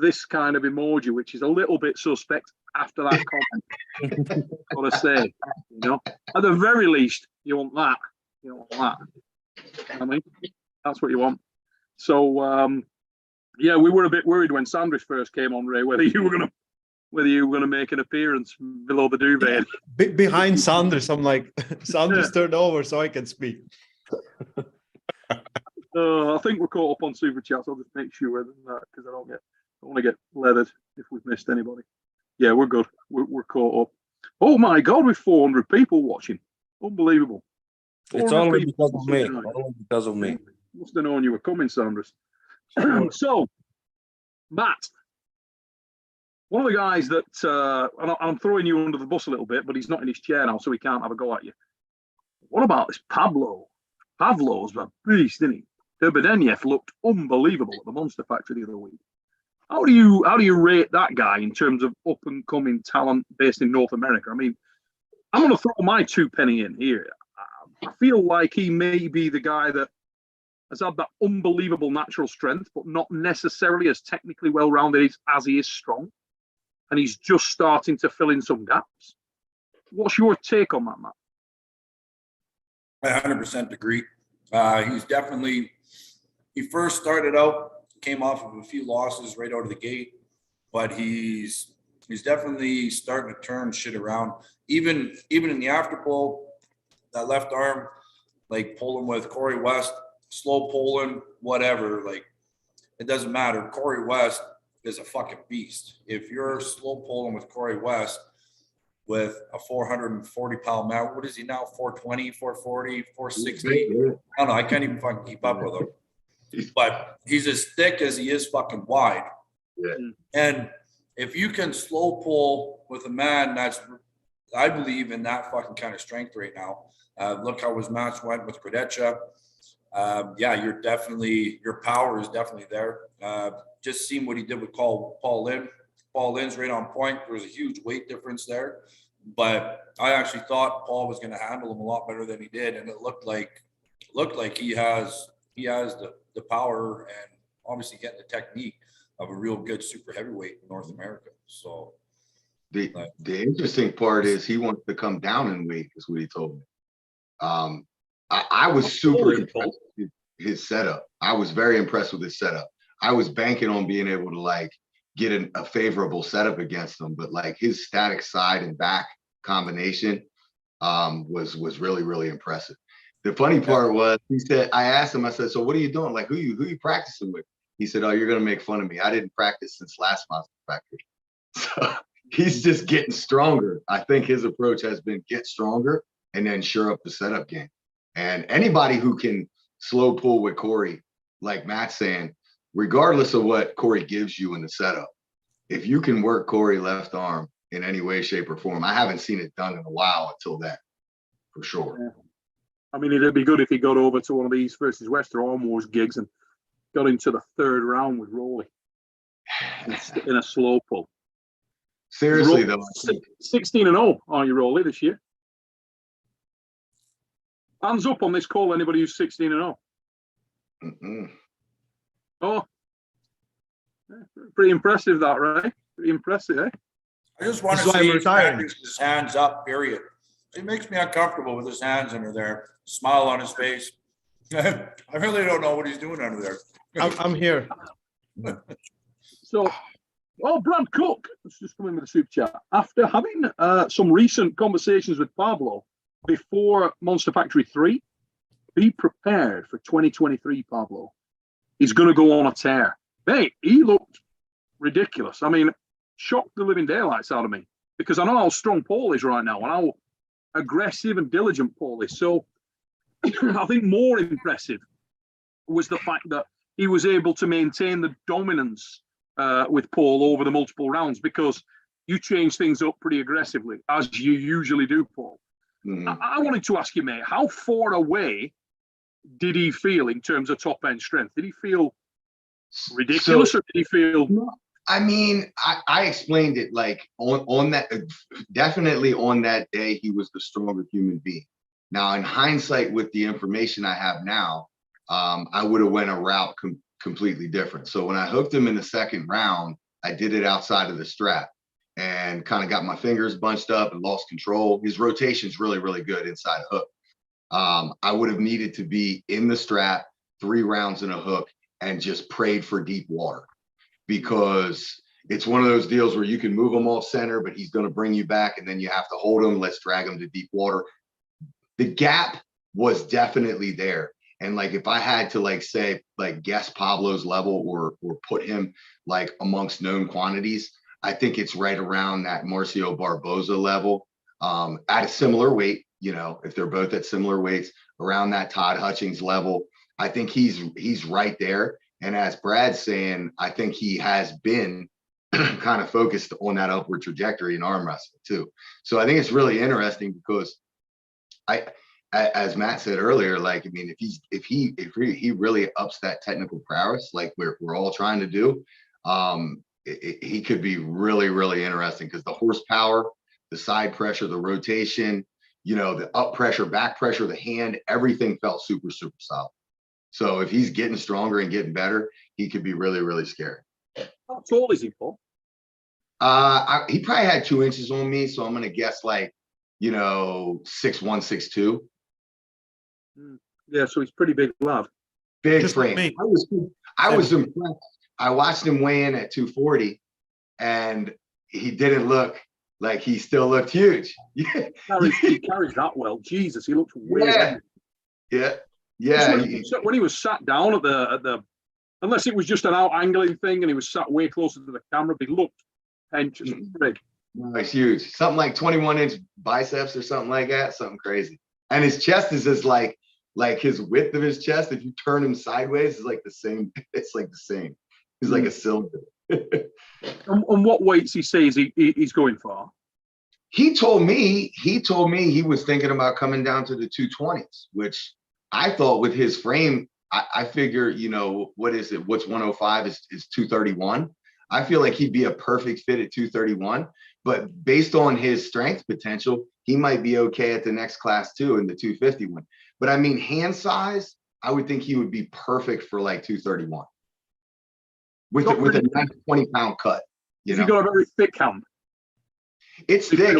this kind of emoji, which is a little bit suspect after that comment. Gotta say, at the very least, you want that. You want that. I mean, that's what you want. So, yeah, we were a bit worried when Sandris first came on, Ray, whether you were gonna make an appearance below the duvet. Behind Sandris, I'm like, Sandris turned over so I can speak. I think we're caught up on super chats. I'll just make sure because I don't want to get leathered if we've missed anybody. Yeah, we're good. We're caught up. Oh my God, with 400 people watching. Unbelievable. It's only because of me. Only because of me. Must have known you were coming, Sandris. So, Matt, one of the guys that I'm throwing you under the bus a little bit, but he's not in his chair now, so he can't have a go at you. What about this Pablo? Pavlo's a beast, isn't he? Derbedeniev looked unbelievable at the Monster Factory the other week. How do you rate that guy in terms of up and coming talent based in North America? I mean, I'm going to throw my 2 penny in here. I feel like he may be the guy that has had that unbelievable natural strength, but not necessarily as technically well-rounded as he is strong. And he's just starting to fill in some gaps. What's your take on that, Matt? I 100% agree. He's definitely, he first started out, came off of a few losses right out of the gate, but he's definitely starting to turn shit around. Even in the after pull, that left arm, like pulling with Corey West, slow pulling, whatever, like it doesn't matter. Corey West is a fucking beast. If you're slow pulling with Corey West with a 440-pound man, what is he now? 420, 440, 460? I don't know. I can't even fucking keep up with him. But he's as thick as he is fucking wide. Yeah. And if you can slow pull with a man that's, I believe, in that fucking kind of strength right now. Look how his match went with Kredecha. Yeah, your power is definitely there. Just seeing what he did with Paul Linn. Paul Linn's right on point. There was a huge weight difference there, but I actually thought Paul was going to handle him a lot better than he did, and it looked like he has the power and obviously getting the technique of a real good super heavyweight in North America. So the interesting part is he wants to come down in weight, is what he told me. I was super impressed with his setup. I was very impressed with his setup. I was banking on being able to like get a favorable setup against him, but like his static side and back combination was really, really impressive. The funny part was he said, I asked him, I said, so what are you doing? Like who you practicing with? He said, oh, you're gonna make fun of me. I didn't practice since last Monster Factory. So he's just getting stronger. I think his approach has been get stronger and then shore up the setup game. And anybody who can slow pull with Corey, like Matt's saying, regardless of what Corey gives you in the setup, if you can work Corey left arm in any way, shape, or form, I haven't seen it done in a while until then, for sure. Yeah. I mean, it'd be good if he got over to one of these versus West or Arm Wars gigs and got into the 3rd round with Rowley in a slow pull. Seriously, though. 16-0, aren't you, Rowley, this year? Hands up on this call, anybody who's 16-0. Oh, pretty impressive that, right? Pretty impressive, eh? I just want to see his hands up, period. It makes me uncomfortable with his hands under there. Smile on his face. I really don't know what he's doing under there. I'm here. So, Brad Cook, let's just come in with a super chat. After having some recent conversations with Pablo before Monster Factory 3, be prepared for 2023, Pablo. He's going to go on a tear. Mate, he looked ridiculous. I mean, shocked the living daylights out of me because I know how strong Paul is right now and how aggressive and diligent Paul is. So I think more impressive was the fact that he was able to maintain the dominance with Paul over the multiple rounds because you change things up pretty aggressively, as you usually do, Paul. I wanted to ask you, mate, how far away did he feel in terms of top end strength? Did he feel ridiculous, or did he feel? I mean, I explained it like on that, definitely on that day, he was the stronger human being. Now, in hindsight, with the information I have now, I would have went a route completely different. So when I hooked him in the 2nd round, I did it outside of the strap and kind of got my fingers bunched up and lost control. His rotation's really, really good inside a hook. I would have needed to be in the strap, 3 rounds in a hook, and just prayed for deep water, because it's one of those deals where you can move him off center, but he's going to bring you back, and then you have to hold him. Let's drag him to deep water. The gap was definitely there. And like, if I had to like say, like guess Pablo's level or put him like amongst known quantities, I think it's right around that Marcio Barboza level, at a similar weight, you know, if they're both at similar weights, around that Todd Hutchings level. I think he's right there. And as Brad's saying, I think he has been kind of focused on that upward trajectory in arm wrestling too. So I think it's really interesting because as Matt said earlier, like, I mean, if he really ups that technical prowess, like we're all trying to do, he could be really, really interesting because the horsepower, the side pressure, the rotation, you know, the up pressure, back pressure, the hand, everything felt super, super solid. So if he's getting stronger and getting better, he could be really, really scary. How tall is he, Paul? He probably had 2 inches on me, so I'm gonna guess like, you know, 6'1", 6'2". Yeah, so he's pretty big lad. Big Just frame. like I was impressed. I watched him weigh in at 240, and he didn't look like he still looked huge. He carries that well. Jesus, he looks way Yeah. Yeah. When he was sat down at the, unless it was just an out angling thing and he was sat way closer to the camera, he looked just big. No, it's huge. Something like 21-inch biceps or something like that. Something crazy. And his chest is just like his width of his chest. If you turn him sideways, it's like the same. It's like the same. He's like a cylinder. And what weights he says he's going for? He told me he was thinking about coming down to the 220s, which I thought with his frame, I figure, you know, what is it? What's 105 is 231. I feel like he'd be a perfect fit at 231, but based on his strength potential, he might be okay at the next class too, in the 251. But I mean, hand size, I would think he would be perfect for like 231 with a nice 20-pound cut. He got a very thick hand. It's thick.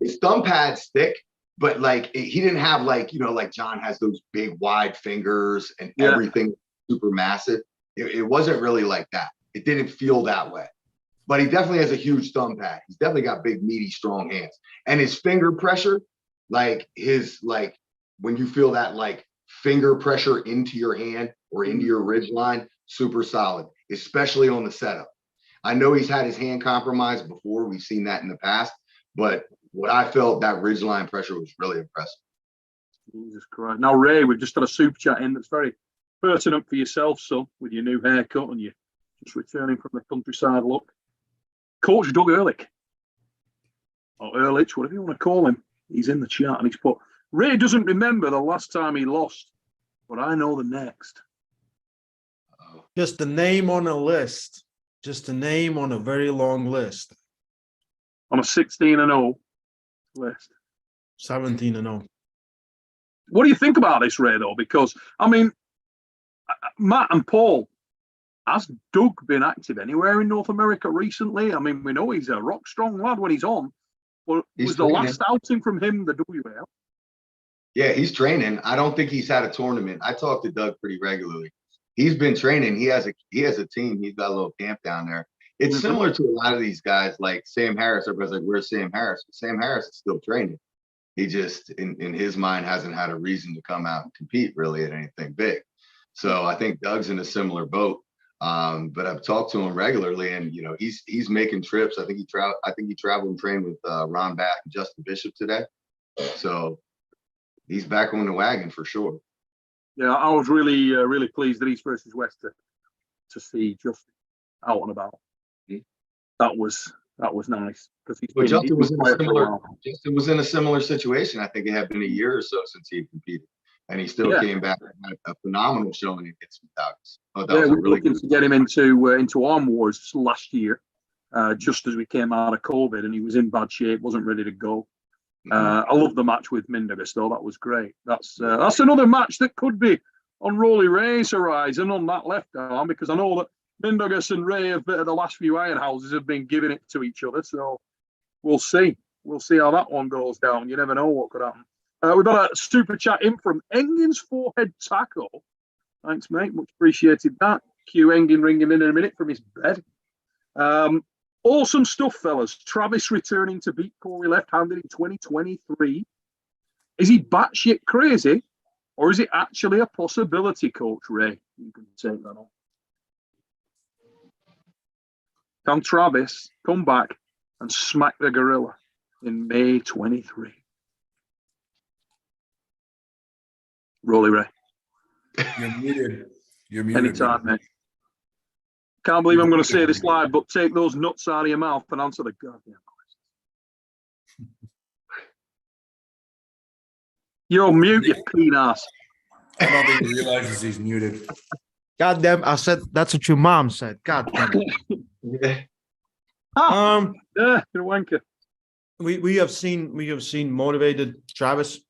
His thumb pad's thick, but like he didn't have like, you know, like John has those big wide fingers and everything super massive. It wasn't really like that. It didn't feel that way. But he definitely has a huge thumb pad. He's definitely got big, meaty, strong hands. And his finger pressure, like when you feel that like finger pressure into your hand or into your ridge line, super solid, especially on the setup. I know he's had his hand compromised before. We've seen that in the past, but what I felt, that ridge line pressure was really impressive. Jesus Christ. Now, Ray, we've just had a super chat in that's very pertinent for yourself, son, with your new haircut and you just returning from the countryside look. Coach Doug Ehrlich, or Ehrlich, whatever you want to call him, he's in the chat and he's put, Ray doesn't remember the last time he lost, but I know the next. Just the name on a list. Just a name on a very long list. On a 16-0 list. 17-0. What do you think about this, Ray, though? Because, I mean, Matt and Paul, has Doug been active anywhere in North America recently? I mean, we know he's a rock-strong lad when he's on. But was the last outing from him the WAL? Yeah, he's training. I don't think he's had a tournament. I talk to Doug pretty regularly. He's been training. He has a team. He's got a little camp down there. It's similar to a lot of these guys, like Sam Harris. Everybody's like, "Where's Sam Harris?" But Sam Harris is still training. He just, in his mind, hasn't had a reason to come out and compete really at anything big. So I think Doug's in a similar boat. But I've talked to him regularly, and you know, he's making trips. I think he traveled and trained with Ron Back and Justin Bishop today. So he's back on the wagon for sure. Yeah, I was really pleased that East versus West to see Justin out and about. That was nice because Justin was in a similar situation. I think it had been a year or so since he competed, and he still came back and had a phenomenal showing against Douglas. We were looking to get him into Arm Wars last year, just as we came out of COVID, and he was in bad shape, wasn't ready to go. I love the match with Mindaugas, though. That was great. That's another match that could be on Rolly Ray's horizon on that left arm, because I know that Mindaugas and Ray have the last few Iron Houses have been giving it to each other. So we'll see. We'll see how that one goes down. You never know what could happen. We've got a super chat in from Engin's Forehead Taco. Thanks, mate. Much appreciated that. Q Engin ringing in a minute from his bed. Awesome stuff, fellas. Travis returning to beat Corey left-handed in 2023. Is he batshit crazy, Or is it actually a possibility, Coach Ray? You can take that on. Can Travis come back and smack the gorilla in May 23? Rolly Ray. You're muted. You're muted. Anytime, mate. Can't believe I'm going to say this live, but take those nuts out of your mouth and answer the goddamn question. You're on mute, you clean ass. I don't think he realizes he's muted. God damn, I said that's what your mom said. God damn. Yeah. Yeah, you're a wanker. We have seen motivated Travis.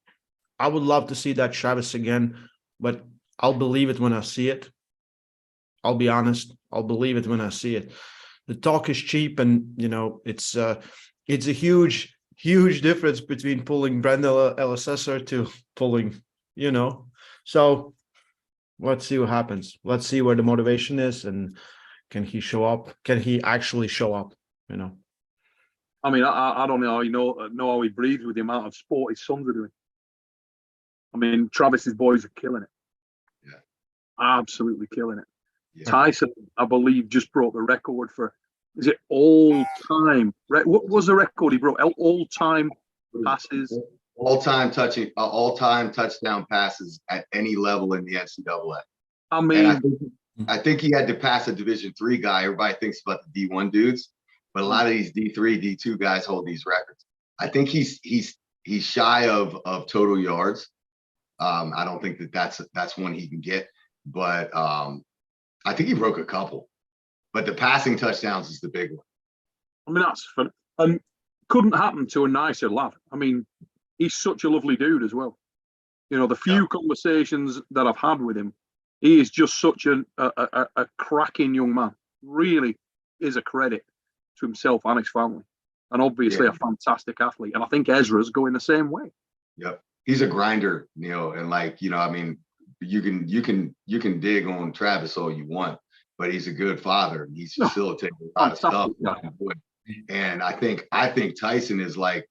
I would love to see that Travis again, but I'll believe it when I see it. I'll be honest. I'll believe it when I see it. The talk is cheap, and it's a huge difference between pulling Brandon LSSR to pulling, So let's see what happens. Let's see where the motivation is, and can he show up? Can he actually show up? I mean, I don't know how he breathes with the amount of sport his sons are doing. I mean, Travis's boys are killing it. Yeah. Absolutely killing it. Yeah. Tyson, I believe, just broke the record for, is it all time? What was the record he broke? All time passes. All-time touchdown passes at any level in the NCAA. I mean, And I think he had to pass a Division III guy. Everybody thinks about the D1 dudes, but a lot of these D3, D2 guys hold these records. I think he's shy of total yards. I don't think that's one he can get, but I think he broke a couple. But the passing touchdowns is the big one. I mean, that's fun. And couldn't happen to a nicer lad. I mean, he's such a lovely dude as well. The few conversations that I've had with him, he is just such a cracking young man. Really is a credit to himself and his family. And obviously a fantastic athlete. And I think Ezra's going the same way. Yep. He's a grinder, and I mean, you can dig on Travis all you want, but he's a good father. He's facilitating a lot of stuff. And I think Tyson is like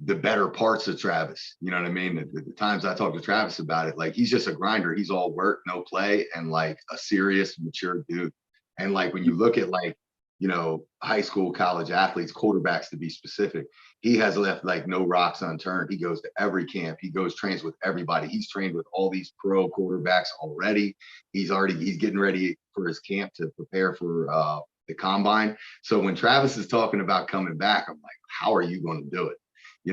the better parts of Travis. You know what I mean? The times I talk to Travis about it, like, he's just a grinder. He's all work, no play, and like a serious, mature dude. And like, when you look at high school, college athletes, quarterbacks to be specific, he has left like no rocks unturned. He goes to every camp. He trains with everybody. He's trained with all these pro quarterbacks already. He's getting ready for his camp to prepare for the combine. So when Travis is talking about coming back, I'm like, how are you going to do it?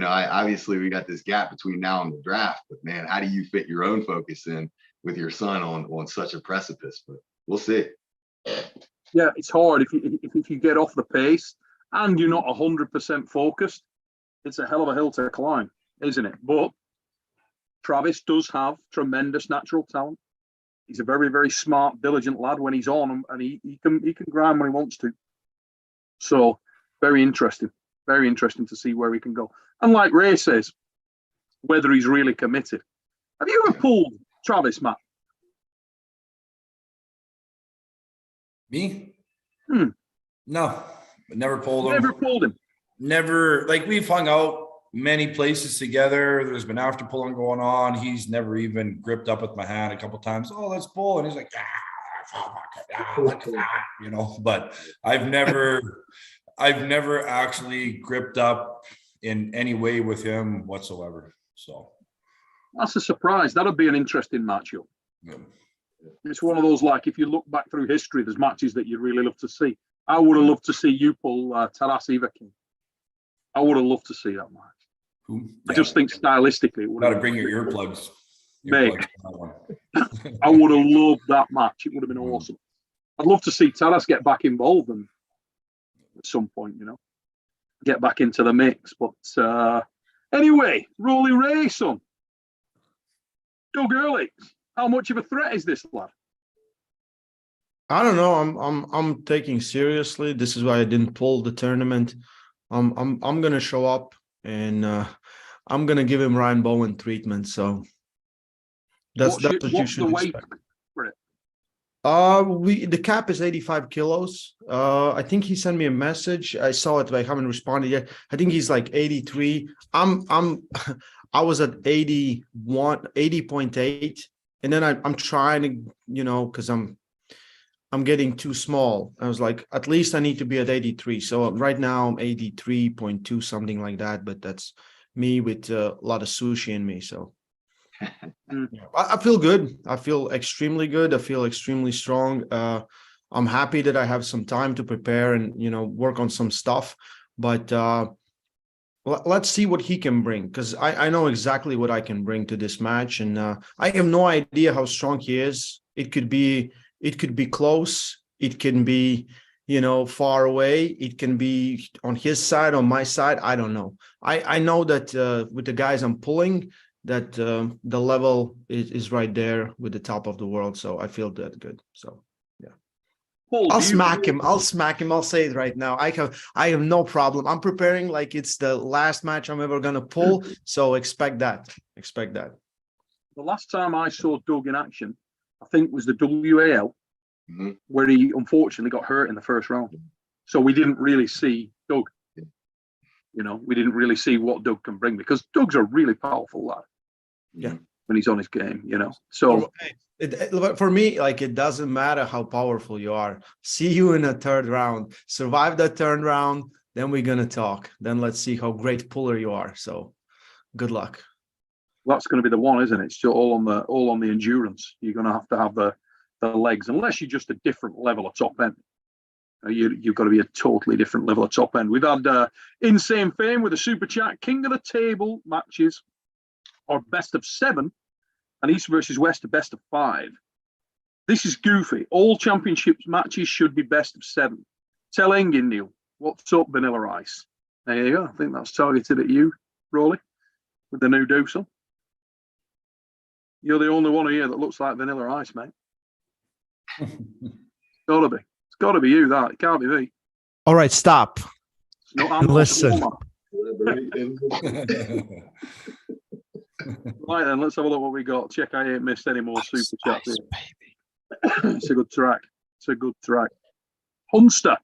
Obviously we got this gap between now and the draft, but man, how do you fit your own focus in with your son on such a precipice? But we'll see. Yeah, it's hard if you get off the pace and you're not 100% focused. It's a hell of a hill to climb, isn't it? But Travis does have tremendous natural talent. He's a very, very smart, diligent lad when he's on, and he can grind when he wants to. So very interesting to see where he can go. And like Ray says, whether he's really committed. Have you ever pulled Travis, Matt? Me? No, never pulled him. Never pulled him. Never, like, we've hung out many places together. There's been after pulling going on. He's never even gripped up with my hand a couple times. Oh, let's pull. And he's like, but I've never actually gripped up in any way with him whatsoever. So that's a surprise. That'll be an interesting matchup. Yeah. It's one of those, like, if you look back through history, there's matches that you'd really love to see. I would have loved to see you pull Taras Ivakin. I would have loved to see that match. Yeah. I just think stylistically it would have got to bring your earplugs. Mate, I would have loved that match. It would have been awesome. I'd love to see Taras get back involved and at some point, get back into the mix. But anyway, Rolly Ray, son. Go Girlies. How much of a threat is this lad? I don't know. I'm taking seriously. This is why I didn't pull the tournament. I'm gonna show up, and I'm gonna give him Ryan Bowen treatment. So that's what you should expect. For it? The cap is 85 kilos. I think he sent me a message. I saw it, but I haven't responded yet. I think he's like 83. I'm I was at 80.8, and then I'm trying to, because I'm getting too small. I was like, at least I need to be at 83. So right now I'm 83.2, something like that. But that's me with a lot of sushi in me. So yeah, I feel good. I feel extremely good. I feel extremely strong. I'm happy that I have some time to prepare and, work on some stuff. But let's see what he can bring, because I know exactly what I can bring to this match. And I have no idea how strong he is. It could be close. It can be, far away. It can be on his side, on my side. I don't know. I know that with the guys I'm pulling, that the level is right there with the top of the world. So I feel that good. So yeah, Paul, I'll do you- smack him. I'll smack him. I'll say it right now. I have no problem. I'm preparing like it's the last match I'm ever gonna pull. So expect that. Expect that. The last time I saw Doug in action, I think was the WAL, Mhm. where he unfortunately got hurt in the first round. So we didn't really see Doug. We didn't really see what Doug can bring, because Doug's a really powerful lad. Yeah. When he's on his game, So For me, like, it doesn't matter how powerful you are. See you in the third round. Survive that third round, then we're gonna talk. Then let's see how great puller you are. So, good luck. that's going to be the one, isn't it? It's still all on the endurance. You're going to have the legs, unless you're just a different level of top end. You've got to be a totally different level of top end. We've had Insane Fame with a super chat. King of the table matches are best of 7, and East versus West are best of 5. This is goofy. All championships matches should be best of 7. Tell Engin, Neil, what's up, Vanilla Ice? There you go. I think that's targeted at you, Rolly, with the new dosel. You're the only one here that looks like Vanilla Ice, mate. Gotta be. It's got to be you. That it can't be me. All right, stop. No, I'm Listen. Right then, let's have a look what we got. Check I ain't missed any more super chats here. It's a good track. Hunster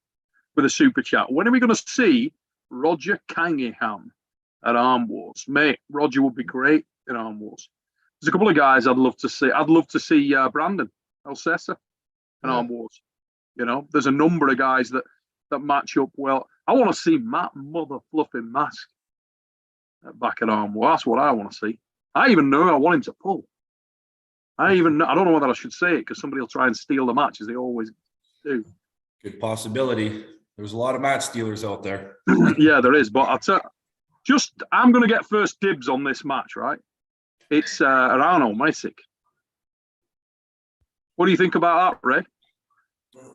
with a super chat. When are we going to see Roger Cunningham at Arm Wars? Mate, Roger would be great in Arm Wars. There's a couple of guys I'd love to see. I'd love to see Brandon Elsessa in Arm Wars. There's a number of guys that match up well. I want to see Matt Mother Fluffing Mask back at Arm Wars. That's what I want to see. I even know I want him to pull. I don't know whether I should say it, because somebody will try and steal the match, as they always do. Good possibility. There's a lot of match stealers out there. Yeah, there is. But I'm going to get first dibs on this match, right? It's Rano Mesic. What do you think about that, Ray?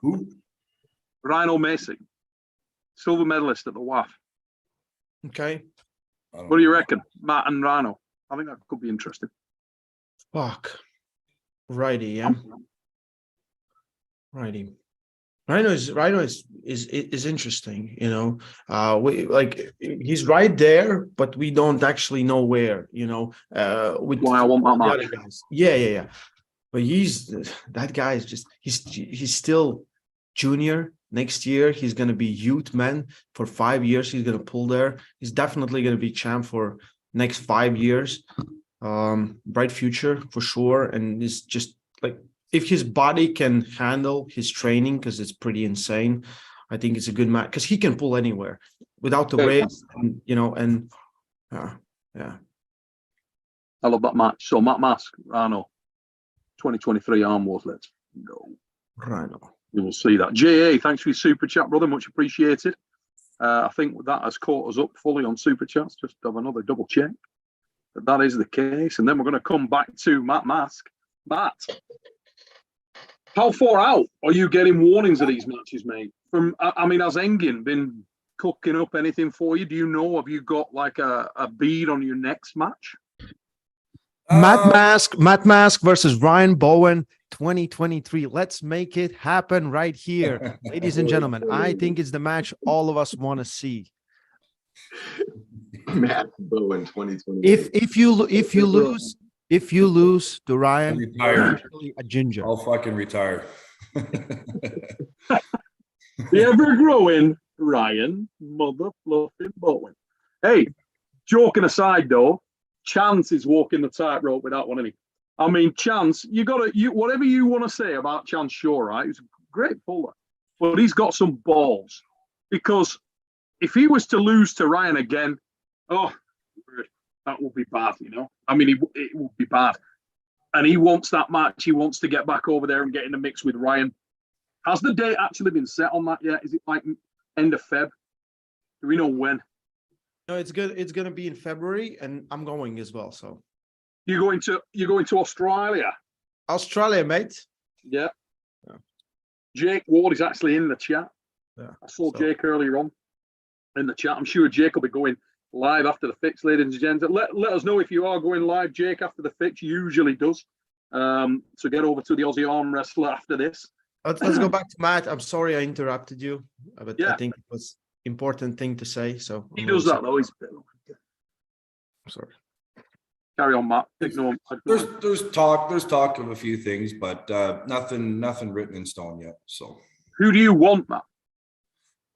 Who? Rhino Mesic, silver medalist at the WAF. Okay. What do you reckon, Matt and Rhino? I think that could be interesting. Fuck. Righty, yeah. Righty. Rhino is interesting, we like, he's right there, but we don't actually know where, with Why I want that the match. other guys. Yeah. But that guy is just, he's still junior. Next year he's gonna be youth man for 5 years. He's gonna pull there. He's definitely gonna be champ for next 5 years. Bright future for sure. And it's just like, if his body can handle his training, because it's pretty insane, I think it's a good match, because he can pull anywhere without the race, and yeah. I love that match. So Matt Mask, Rhino, 2023 Arm Wars. Let's go. Rhino. You will see that. JA, thanks for your super chat, brother. Much appreciated. I think that has caught us up fully on super chats. Just have another double check that is the case, and then we're going to come back to Matt Mask. Matt, how far out are you getting warnings of these matches, mate? Has Engin been cooking up anything for you? Do you know? Have you got like a bead on your next match? Matt Mask versus Ryan Bowen 2023. Let's make it happen right here, ladies and gentlemen. I think it's the match all of us want to see. Matt Bowen 2020. If you lose to Ryan, Retire. actually a ginger. I'll fucking retire. The ever-growing Ryan Mother Fluffing Bowen. Hey, joking aside though, Chance is walking the tightrope with that one, isn't he? I mean, Chance, whatever you want to say about Chance Shaw, right? He's a great puller, but he's got some balls, because if he was to lose to Ryan again, oh, that would be bad, you know. I mean, it would be bad. And he wants that match. He wants to get back over there and get in the mix with Ryan. Has the date actually been set on that yet? Is it like end of Feb? Do we know when? No, it's good. It's gonna be in February, and I'm going as well. So You're going to Australia? Australia, mate. Yeah. Jake Ward is actually in the chat. Yeah. I saw Jake earlier on in the chat. I'm sure Jake will be going live after the fix, ladies and gents. Let us know if you are going live, Jake, after the fix. Usually does. So get over to the Aussie Arm Wrestler after this. Let's go back to Matt. I'm sorry I interrupted you, but Yeah. I think it was important thing to say. So He does that though. He's sorry. carry on, Matt. Ignore him. There's talk of a few things, but nothing written in stone yet. So Who do you want, Matt?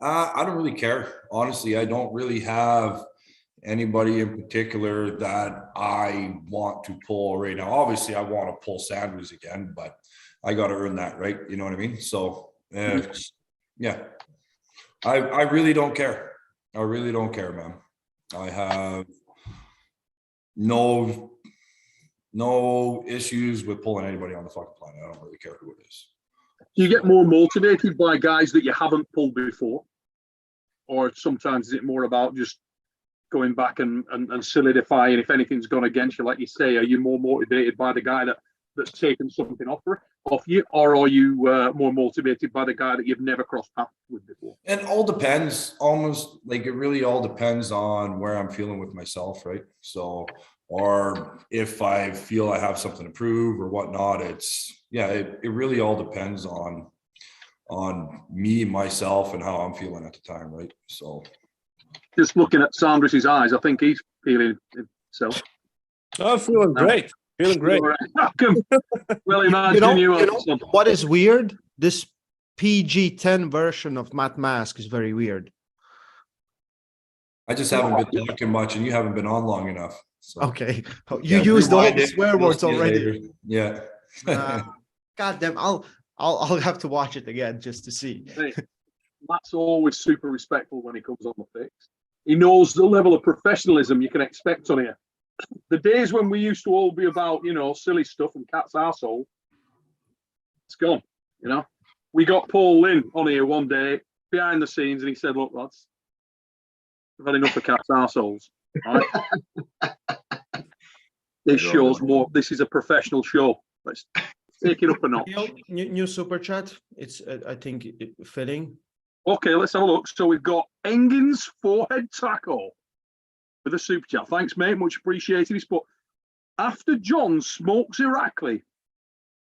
I don't really care. Honestly, I don't really have anybody in particular that I want to pull right now. Obviously, I want to pull Sandris again, but I got to earn that, right? You know what I mean? So, yeah, I really don't care. I really don't care, man. I have no issues with pulling anybody on the fucking planet. I don't really care who it is. Do you get more motivated by guys that you haven't pulled before? Or sometimes is it more about just going back and solidifying if anything's gone against you, like you say? Are you more motivated by the guy that's taken something off you, or are you more motivated by the guy that you've never crossed paths with before? It all depends, almost like it really all depends on where I'm feeling with myself, right? So, or if I feel I have something to prove or whatnot, it really all depends on me, myself, and how I'm feeling at the time, right? So Just looking at Sandris' eyes, I think he's feeling himself. I'm feeling great. Feeling great. Well, imagine You know what is weird? This PG-10 version of Matt Mask is very weird. I just haven't been talking much, and you haven't been on long enough. So. Okay, you used all the swear words You'll see it already. later. Yeah. God damn, I'll have to watch it again just to see. Hey, Matt's always super respectful when he comes on the fix. He knows the level of professionalism you can expect on here. The days when we used to all be about, silly stuff and cat's arsehole, it's gone, We got Paul Linn on here one day behind the scenes, and he said, "Look, lads, we've had enough of cat's arseholes. Right? This show's more. This is a professional show. Let's take it up a notch." New super chat. It's I think fitting. Okay, let's have a look. So we've got Engin's forehead tackle with a super chat. Thanks, mate. Much appreciated. He's put, after John smokes Irakli,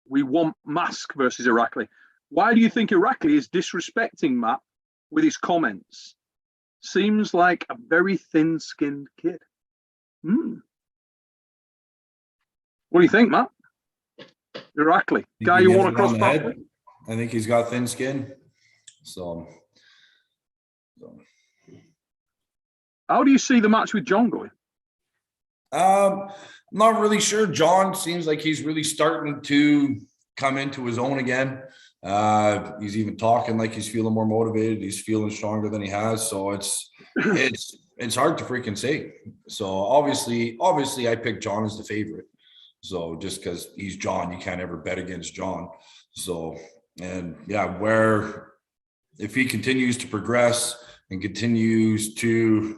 we want Mask versus Irakli. Why do you think Irakli is disrespecting Matt with his comments? Seems like a very thin-skinned kid. What do you think, Matt? Irakli, guy you want to cross paths with? I think he's got thin skin. So. How do you see the match with John going? I'm not really sure. John seems like he's really starting to come into his own again. He's even talking like he's feeling more motivated. He's feeling stronger than he has. So it's hard to freaking say. So obviously I picked John as the favorite. So just because he's John, you can't ever bet against John. So, and yeah, if he continues to progress and continues to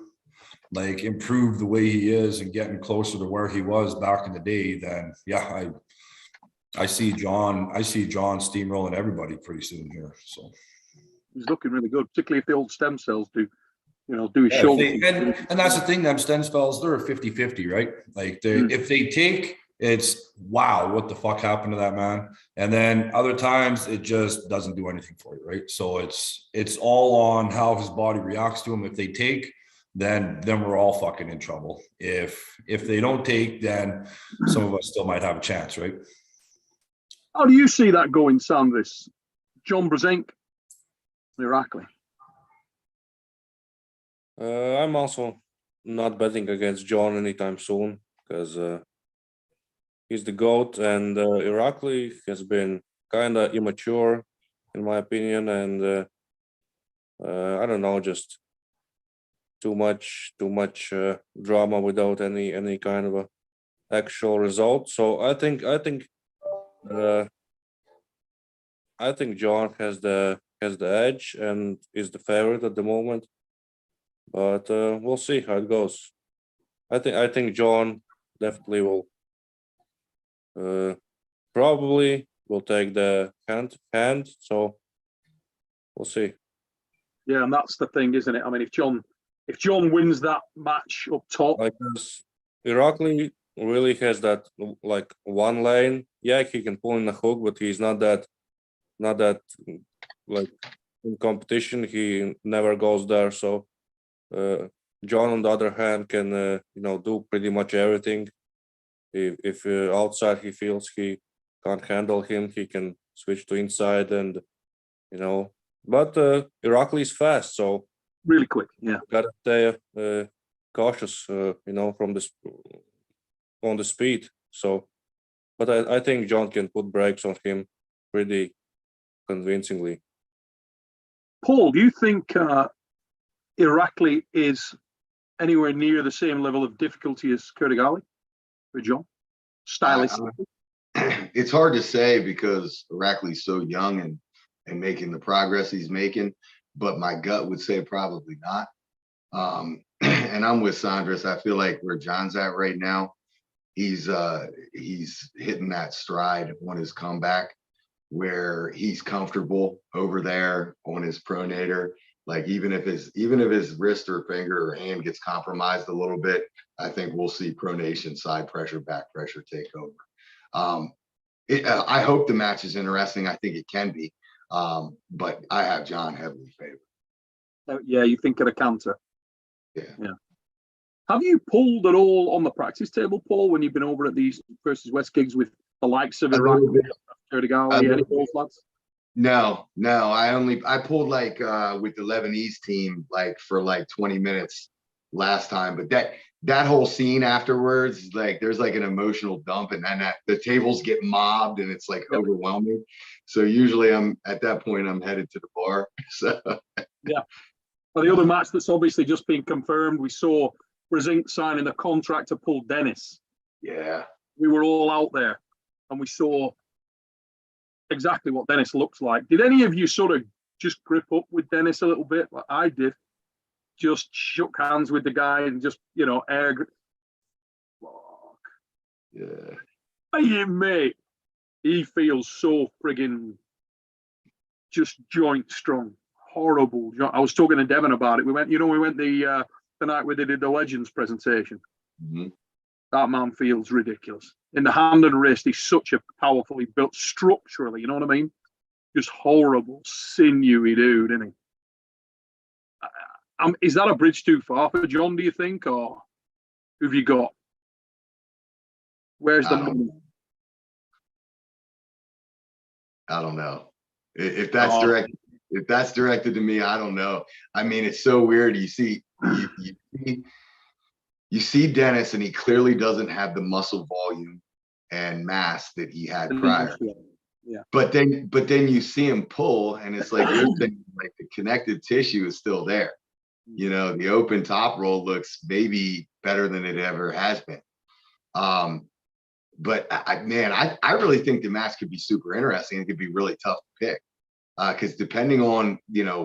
improve the way he is and getting closer to where he was back in the day, then yeah, I see John steamrolling everybody pretty soon here. So he's looking really good, particularly if the old stem cells do his shoulder. And that's the thing, them stem cells, they're a 50-50, right? If they take, it's wow, what the fuck happened to that man? And then other times it just doesn't do anything for you, right? So it's all on how his body reacts to them. If they take, then we're all fucking in trouble. If they don't take, then some of us still might have a chance, right? How do you see that going, Sandris? John Brzenk, Irakli. I'm also not betting against John anytime soon, because he's the GOAT, and Irakli has been kind of immature, in my opinion, and I don't know, just too much drama without any kind of a actual result. So I think John has the edge and is the favorite at the moment, but we'll see how it goes. I think John definitely will probably will take the hand. So we'll see. Yeah, and that's the thing, isn't it? I mean, if John wins that match up top, Because Irakli really has that like one lane. Yeah, he can pull in a hook, but he's not that like in competition. He never goes there. So John, on the other hand, can do pretty much everything. If outside he feels he can't handle him, he can switch to inside, and But Irakli is fast, so really quick. Yeah, gotta stay cautious. From this on the speed. So, but I think John can put brakes on him pretty convincingly. Paul, do you think Irakli is anywhere near the same level of difficulty as Kurdigali for John? Stylistically? It's hard to say because Irakli's so young and making the progress he's making, but my gut would say probably not. And I'm with Sandris. I feel like where John's at right now, he's hitting that stride on his comeback where he's comfortable over there on his pronator. Like even if his wrist or finger or hand gets compromised a little bit, I think we'll see pronation, side pressure, back pressure take over. I hope the match is interesting. I think it can be, but I have John heavily favored. Yeah, you think of a counter. Yeah. Have you pulled at all on the practice table, Paul, when you've been over at these versus West gigs with the likes of Irakli, Kurdigali, any of those lads? No. I pulled like with the Lebanese team like for like 20 minutes last time, but that whole scene afterwards, like there's like an emotional dump, and then the tables get mobbed and it's like overwhelming. So usually I'm at that point I'm headed to the bar. So yeah. Well, the other match that's obviously just been confirmed, we saw Brezink signing a contract to pull Dennis. Yeah. We were all out there and we saw exactly what Dennis looks like. Did any of you sort of just grip up with Dennis a little bit? Like I did. Just shook hands with the guy and just, air. Fuck. Yeah. Hey, mate. He feels so friggin' just joint strong. Horrible. I was talking to Devon about it. We went the night where they did the Legends presentation. Mm-hmm. That man feels ridiculous. In the hand and wrist, he's such a powerfully built structurally, you know what I mean? Just horrible, sinewy dude, isn't he? Is that a bridge too far for John, do you think? Or who have you got? Where's the money? I don't know. If that's directed to me, I don't know. I mean, it's so weird. You see Dennis, and he clearly doesn't have the muscle volume and mass that he had prior. Yeah. But then you see him pull, and it's like you're thinking like the connective tissue is still there. The open top roll looks maybe better than it ever has been. But I really think the match could be super interesting. It could be really tough to pick. Because depending on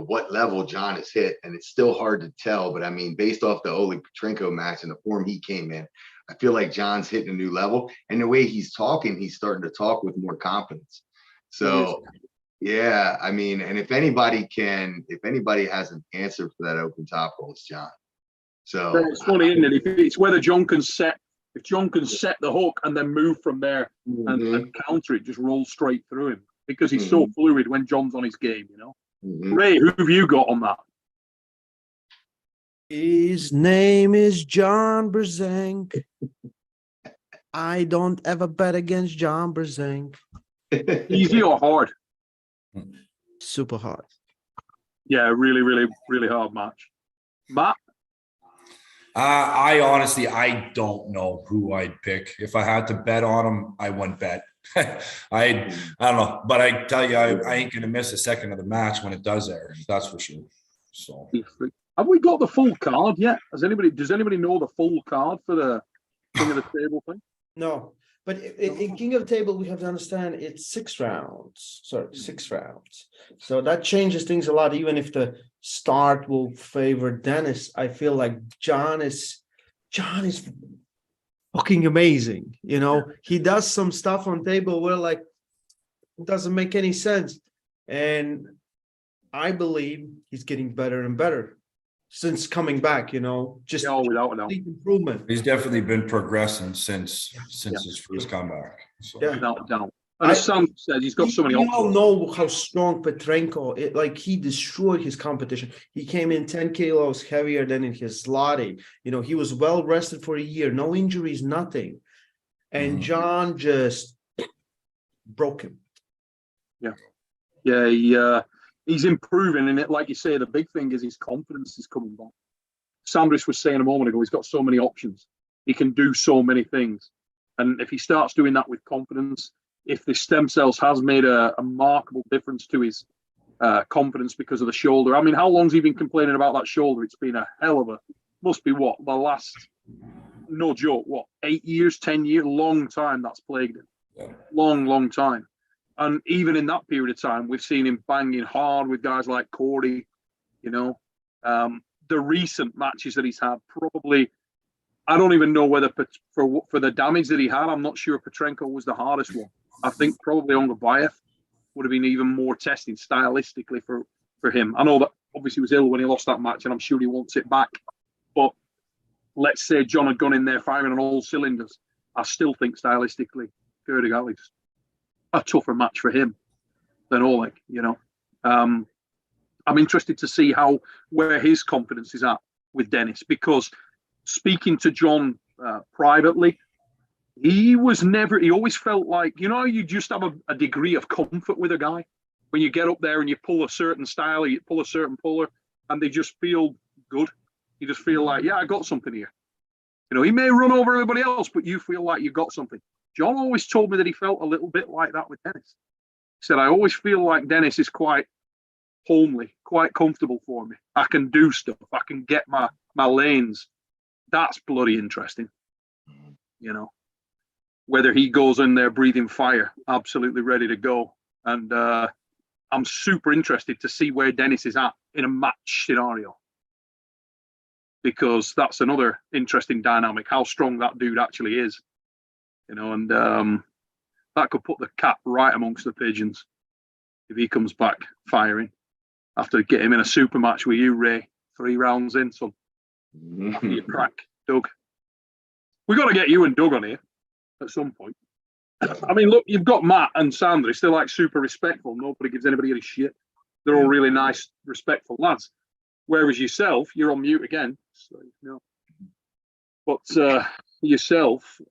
what level John has hit, and it's still hard to tell, but I mean, based off the Oleg Petrenko match and the form he came in, I feel like John's hitting a new level. And the way he's talking, he's starting to talk with more confidence. So yeah, I mean, and if anybody has an answer for that open top roll, it's John. So it's funny, isn't it? It's whether John can set the hook and then move from there and counter it, just roll straight through him. Because he's so fluid when John's on his game, Ray, who have you got on that? His name is John Brzenk. I don't ever bet against John Brzenk. Easy or hard? Super hard. Yeah, really, really, really hard match. Matt? I honestly, I don't know who I'd pick. If I had to bet on him, I wouldn't bet. I don't know, but I tell you, I ain't gonna miss a second of the match when it does air. That's for sure. So, have we got the full card yet? Does anybody know the full card for the King of the Table thing? No, but in King of the Table, we have to understand it's 6 rounds. Sorry, 6 rounds. So that changes things a lot. Even if the start will favor Dennis, I feel like John is fucking amazing. You know, he does some stuff on table where like it doesn't make any sense, and I believe he's getting better and better since coming back. You know, just without a doubt, improvement. he's definitely been progressing since his first comeback. So. Yeah. without a doubt. And as Sam said, he's got so many We all options. know how strong Petrenko. Like he destroyed his competition. He came in 10 kilos heavier than in his Lottie. You know, he was well rested for a year, no injuries, nothing. And John just broke him. Yeah, he's improving, and it, like you say, the big thing is his confidence is coming back. Sandris was saying a moment ago, he's got so many options. He can do so many things, and if he starts doing that with confidence, if the stem cells has made a remarkable difference to his confidence because of the shoulder. I mean, how long's he been complaining about that shoulder? It's been a hell of a, must be what, the last, no joke, what, 8 years, 10 years, long time that's plagued him. Yeah. Long time. And even in that period of time, we've seen him banging hard with guys like Cordy, you know. The recent matches that he's had, probably, I don't even know whether for the damage that he had, I'm not sure Petrenko was the hardest one. I think probably Ongobayev would have been even more testing stylistically for him. I know that obviously he was ill when he lost that match, and I'm sure he wants it back. But let's say John had gone in there firing on all cylinders. I still think stylistically, Kurdig Ali's a tougher match for him than Oleg, you know. I'm interested to see where his confidence is at with Dennis, because speaking to John privately, he always felt like, you know, you just have a degree of comfort with a guy when you get up there and you pull a certain style or you pull a certain puller and they just feel good. You just feel like, yeah, I got something here. You know, he may run over everybody else, but you feel like you got something. John always told me that he felt a little bit like that with Dennis. He said, I always feel like Dennis is quite homely, quite comfortable for me. I can do stuff. I can get my lanes. That's bloody interesting. You know, whether he goes in there breathing fire, absolutely ready to go. And I'm super interested to see where Dennis is at in a match scenario, because that's another interesting dynamic, how strong that dude actually is. You know, and that could put the cat right amongst the pigeons if he comes back firing after get him in a super match with you, Ray, 3 rounds in. So after you crack, Doug. We got to get you and Doug on here at some point. I mean, look, you've got Matt and Sandris. They're like super respectful. Nobody gives anybody any shit. They're all really nice, respectful lads. Whereas yourself, you're on mute again. So, you know. But yourself,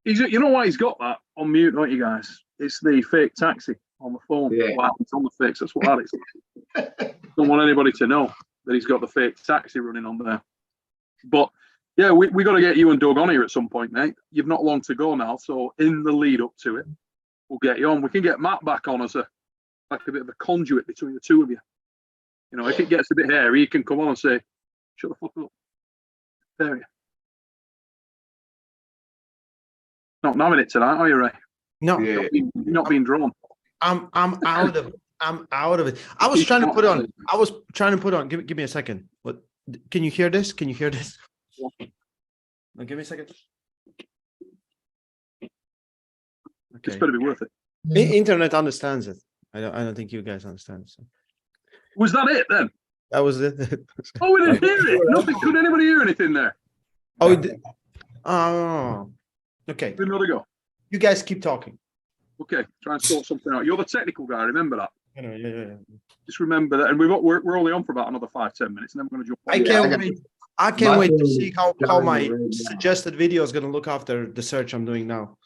you know why he's got that on mute, don't you guys? It's the fake taxi on the phone. Yeah. Wow, it's on the fix. That's what that is. Don't want anybody to know that he's got the fake taxi running on there. But yeah, we got to get you and Doug on here at some point, mate. You've not long to go now, so in the lead up to it, we'll get you on. We can get Matt back on as like a bit of a conduit between the two of you. You know, if it gets a bit hairy, he can come on and say, "Shut the fuck up." There you. Not having it tonight, are you, Ray? No, Yeah. You're not being drawn. I'm out of it. I'm out of it. I was trying to put on. Give me a second. What? Can you hear this? Can you hear this? No, give me a second. Okay. It's better be worth it. Internet understands it. I don't think you guys understand. So Was that it then? that was it. Oh, we didn't hear it. Nothing. Could anybody hear anything there? Oh, oh. Okay. Give another go. You guys keep talking. Okay, try and sort something out. You're the technical guy. Remember that. Yeah. Just remember that. And we're only on for about another 5-10 minutes, and then we're going to jump. I can't wait. I can't My wait to phone see how dying my right now. suggested video is going to look after the search I'm doing now.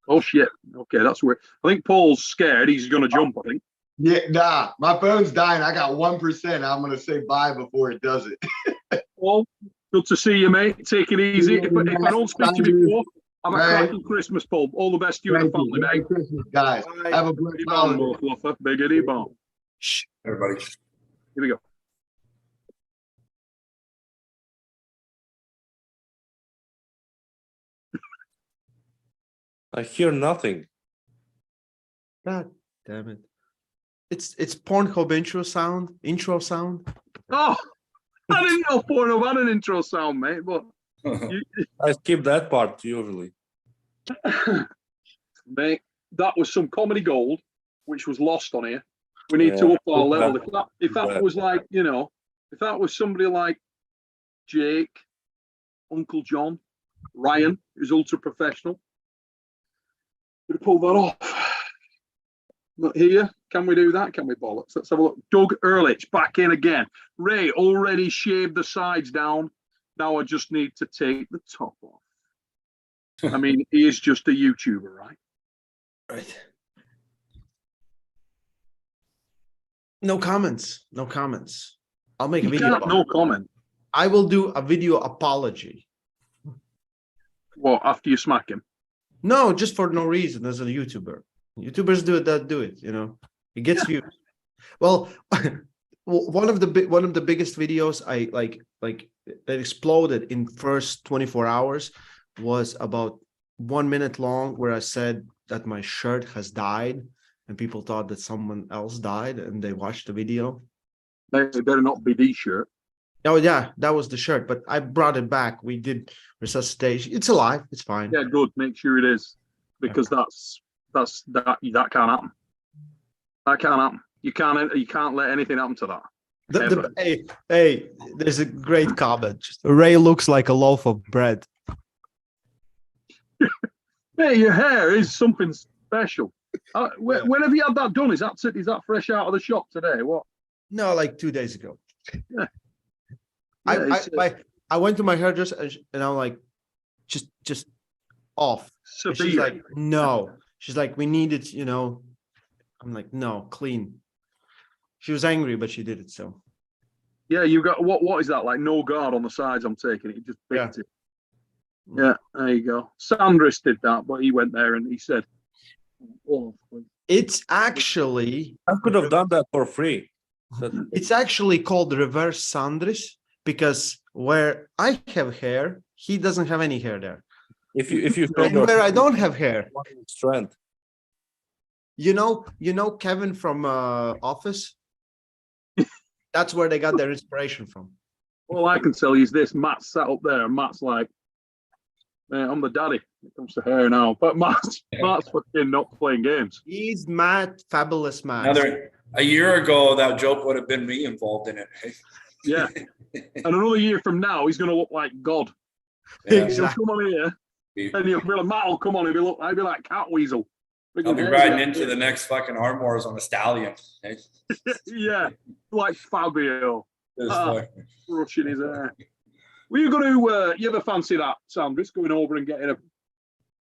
Oh shit. Okay, that's weird. I think Paul's scared. He's going to jump. I think. Yeah, nah, my phone's dying. I got 1%. I'm gonna say bye before it does it. Paul, Good to see you, mate. Take it easy. If I don't speak to you before, have a cracking Christmas, Paul. All the best to you and the family, Merry mate. Christmas, guys. Have a great holiday. Biggity bomb. Everybody. Here we go. I hear nothing. God damn it. It's Pornhub intro sound. Oh, I didn't know Pornhub had an intro sound, mate, but I skip that part usually. mate, that was some comedy gold, which was lost on here. We need to up our level. If that was like, you know, if that was somebody like Jake, Uncle John, Ryan, who's ultra professional, we'd pull that off. Not here. Can we do that? Can we, bollocks? Let's have a look. Doug Ehrlich back in again. Ray already shaved the sides down. Now I just need to take the top off. I mean, he is just a YouTuber, right? Right. No comments. No comments. I'll make a video. No comment. I will do a video apology. What, after you smack him? No, just for no reason as a YouTuber. YouTubers do it, you know. It gets views. Well, one of the biggest videos I like that exploded in first 24 hours was about 1 minute long, where I said that my shirt has died and people thought that someone else died and they watched the video. It better not be the shirt. Oh yeah, that was the shirt, but I brought it back. We did resuscitation. It's alive. It's fine. Yeah, good. Make sure it is, because that can't happen. That can't happen. You can't let anything happen to that. Hey, there's a great comment. Ray looks like a loaf of bread. Hey, your hair is something special. When have you had that done? Is that fresh out of the shop today? What? No, like 2 days ago. Yeah. I went to my hairdresser and I'm like, just off. And she's like, no. She's like, we need it, you know. I'm like, no, clean. She was angry, but she did it. So yeah, you got what is that, like no guard on the sides? I'm taking it. He just picked it. Yeah, there you go. Sandris did that, but he went there and he said, oh, it's actually, I could have done that for free. It's actually called reverse Sandris, because where I have hair, he doesn't have any hair there. If you and where I don't have hair, strength. You know Kevin from Office. That's where they got their inspiration from. All I can tell you is this: Matt's sat up there, and Matt's like, "Man, I'm the daddy when it comes to hair now." But Matt's fucking not playing games. He's Matt, fabulous Matt. A year ago, that joke would have been me involved in it. Yeah, and another year from now, he's going to look like God. Yeah. He'll come on here, and he'll be like, Matt will come on, I'd be like Catweasel. I'll be riding into the next fucking Armwars on a stallion. Yeah, like Fabio. This Brushing his hair. Were you going to, you ever fancy that, Sandris, going over and getting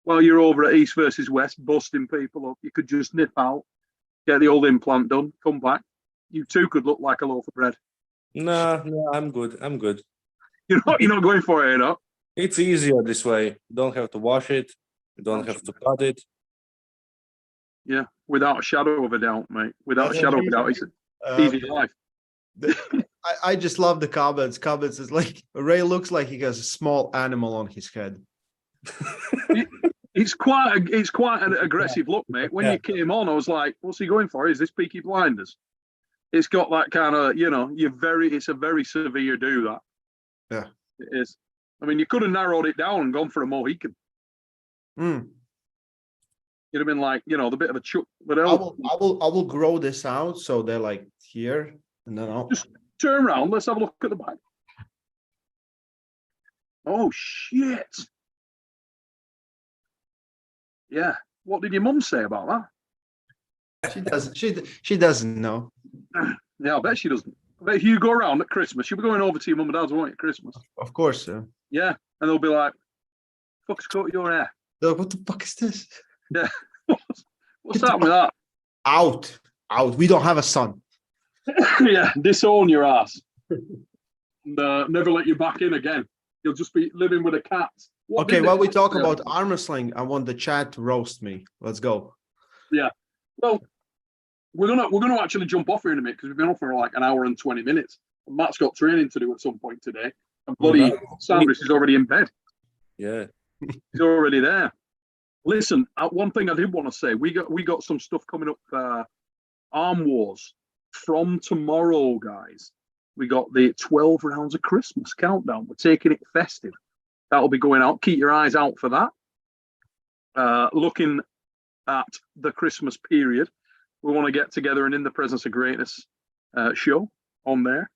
while you're over at East versus West, busting people up, you could just nip out, get the old implant done, come back. You two could look like a loaf of bread. No, I'm good. You're not going for it, you know? It's easier this way. You don't have to wash it. You don't have to cut it. Yeah, without a shadow of a doubt, mate. Without a shadow of a doubt, it's an easy life. I just love the comments. Comments is like, Ray looks like he has a small animal on his head. It's quite an aggressive look, mate. When you came on, I was like, what's he going for? Is this Peaky Blinders? It's got that kind of, it's a very severe do, that. Yeah. It is. I mean, you could have narrowed it down and gone for a Mohican. You'd have been like, the bit of a chuck. But I will grow this out so they're like here, and then I'll just turn around. Let's have a look at the back. Oh shit! Yeah. What did your mum say about that? She doesn't. She doesn't know. Yeah, I bet she doesn't. I bet if you go around at Christmas, you'll be going over to your mum and dad's, won't you, at Christmas? Of course. Yeah, and they'll be like, "Fuck's cut your hair." What the fuck is this? Yeah. What's that with that? Out. We don't have a son. Yeah, disown your ass. And never let you back in again. You'll just be living with a cat. What Okay, did while they- we talk about arm wrestling, I want the chat to roast me. Let's go. Yeah. Well, we're gonna actually jump off here in a minute because we've been on for like an hour and 20 minutes. And Matt's got training to do at some point today. And bloody Sandris is already in bed. Yeah. He's already there. Listen, one thing I did want to say, we got some stuff coming up. Arm Wars from tomorrow, guys. We got the 12 rounds of Christmas countdown. We're taking it festive. That'll be going out. Keep your eyes out for that. Looking at the Christmas period, we want to get together and in the presence of greatness show on there.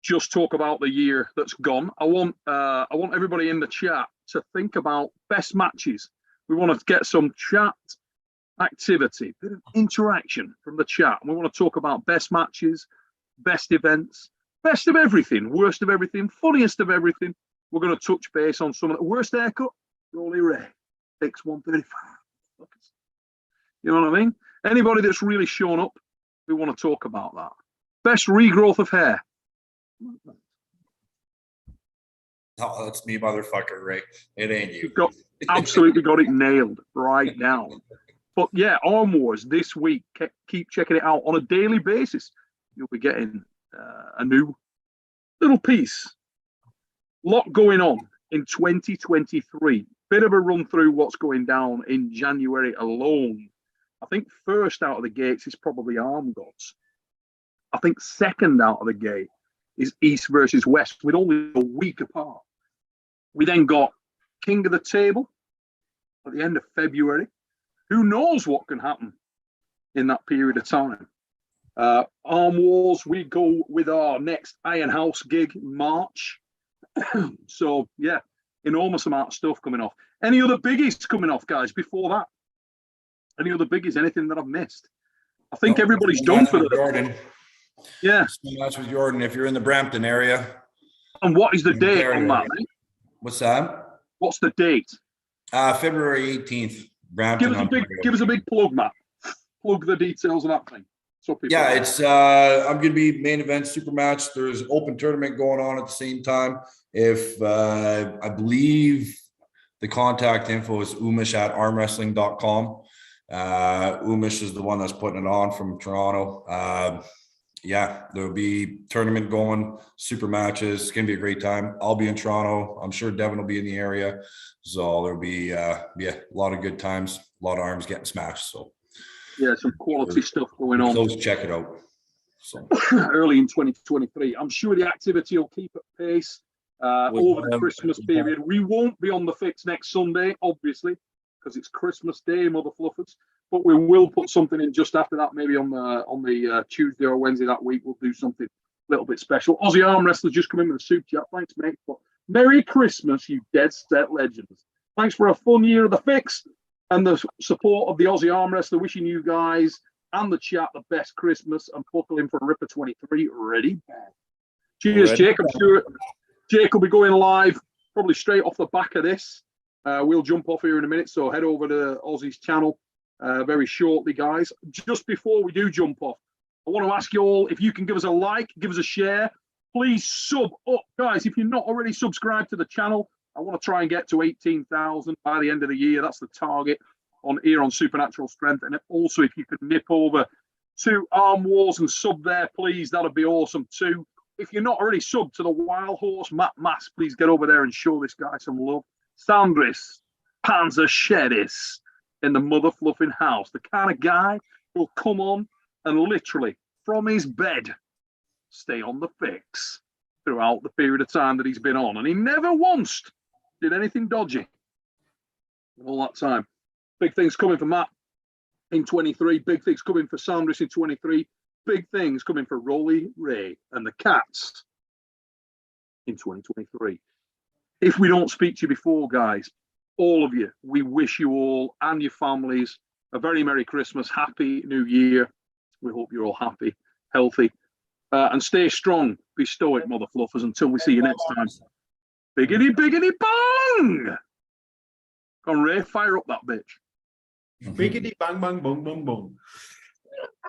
Just talk about the year that's gone. I want everybody in the chat to think about best matches. We want to get some chat activity, bit of interaction from the chat. We want to talk about best matches, best events, best of everything, worst of everything, funniest of everything. We're going to touch base on some of the worst haircut. Rolly Ray, takes 135. You know what I mean? Anybody that's really shown up, we want to talk about that. Best regrowth of hair. Oh, that's me, motherfucker, Ray. It ain't you. You've got absolutely got it nailed right now. But yeah, Arm Wars this week. Keep checking it out on a daily basis. You'll be getting a new little piece. Lot going on in 2023. Bit of a run through what's going down in January alone. I think first out of the gates is probably Arm Gods. I think second out of the gate is East versus West with only a week apart. We then got King of the Table at the end of February. Who knows what can happen in that period of time? Arm Wars, we go with our next Iron House gig in March. So, yeah, enormous amount of stuff coming off. Any other biggies coming off, guys, before that? Any other biggies? Anything that I've missed? I think everybody's done for the Jordan. Yeah. Match with Jordan if you're in the Brampton area. And what is the date on that, mate? What's that? What's the date? February 18th. Brampton. Give us a big plug, Matt. Plug the details of that thing. So yeah, it's I'm gonna be main event super match. There's open tournament going on at the same time. If I believe the contact info is umish at armwrestling.com. Umish is the one that's putting it on from Toronto. Yeah, there'll be tournament going, super matches. It's gonna be a great time. I'll be in Toronto. I'm sure Devin will be in the area. So there'll be a lot of good times, a lot of arms getting smashed. So yeah, some quality stuff going on. Close, check it out. So early in 2023. I'm sure the activity will keep at pace over the Christmas period. We won't be on the fix next Sunday, obviously, because it's Christmas Day, Mother Fluffers. But we will put something in just after that, maybe on the Tuesday or Wednesday that week. We'll do something a little bit special. Aussie Arm Wrestler just come in with a super chat. Thanks, mate. But Merry Christmas, you dead set legends. Thanks for a fun year of the fix and the support of the Aussie Arm Wrestler. Wishing you guys and the chat the best Christmas and buckle in for Ripper 23. Ready? Cheers, Jake. I'm sure Jake will be going live probably straight off the back of this. We'll jump off here in a minute, so head over to Aussie's channel very shortly, guys. Just before we do jump off, I want to ask you all if you can give us a like, give us a share. Please sub up, guys. If you're not already subscribed to the channel, I want to try and get to 18,000 by the end of the year. That's the target on here on Supernatural Strength. And also, if you could nip over to Arm Wars and sub there, please, that'd be awesome too. If you're not already subbed to the Wild Horse Matt Mass, please get over there and show this guy some love. Sandris, Panzer Shedis in the mother fluffing house, the kind of guy who'll come on and literally from his bed stay on the fix throughout the period of time that he's been on, and he never once did anything dodgy all that time. Big things coming for Matt in 23, big things coming for Sandris in 23, big things coming for Rolly Ray and the Cats in 2023. If we don't speak to you before, guys, all of you, we wish you all and your families a very Merry Christmas, Happy New Year. We hope you're all happy, healthy, and stay strong. Be stoic, mother fluffers, until we see you next time. Biggity, biggity, bong! Come on, Ray, fire up that bitch. Biggity, bang, bang, boom, boom, boom.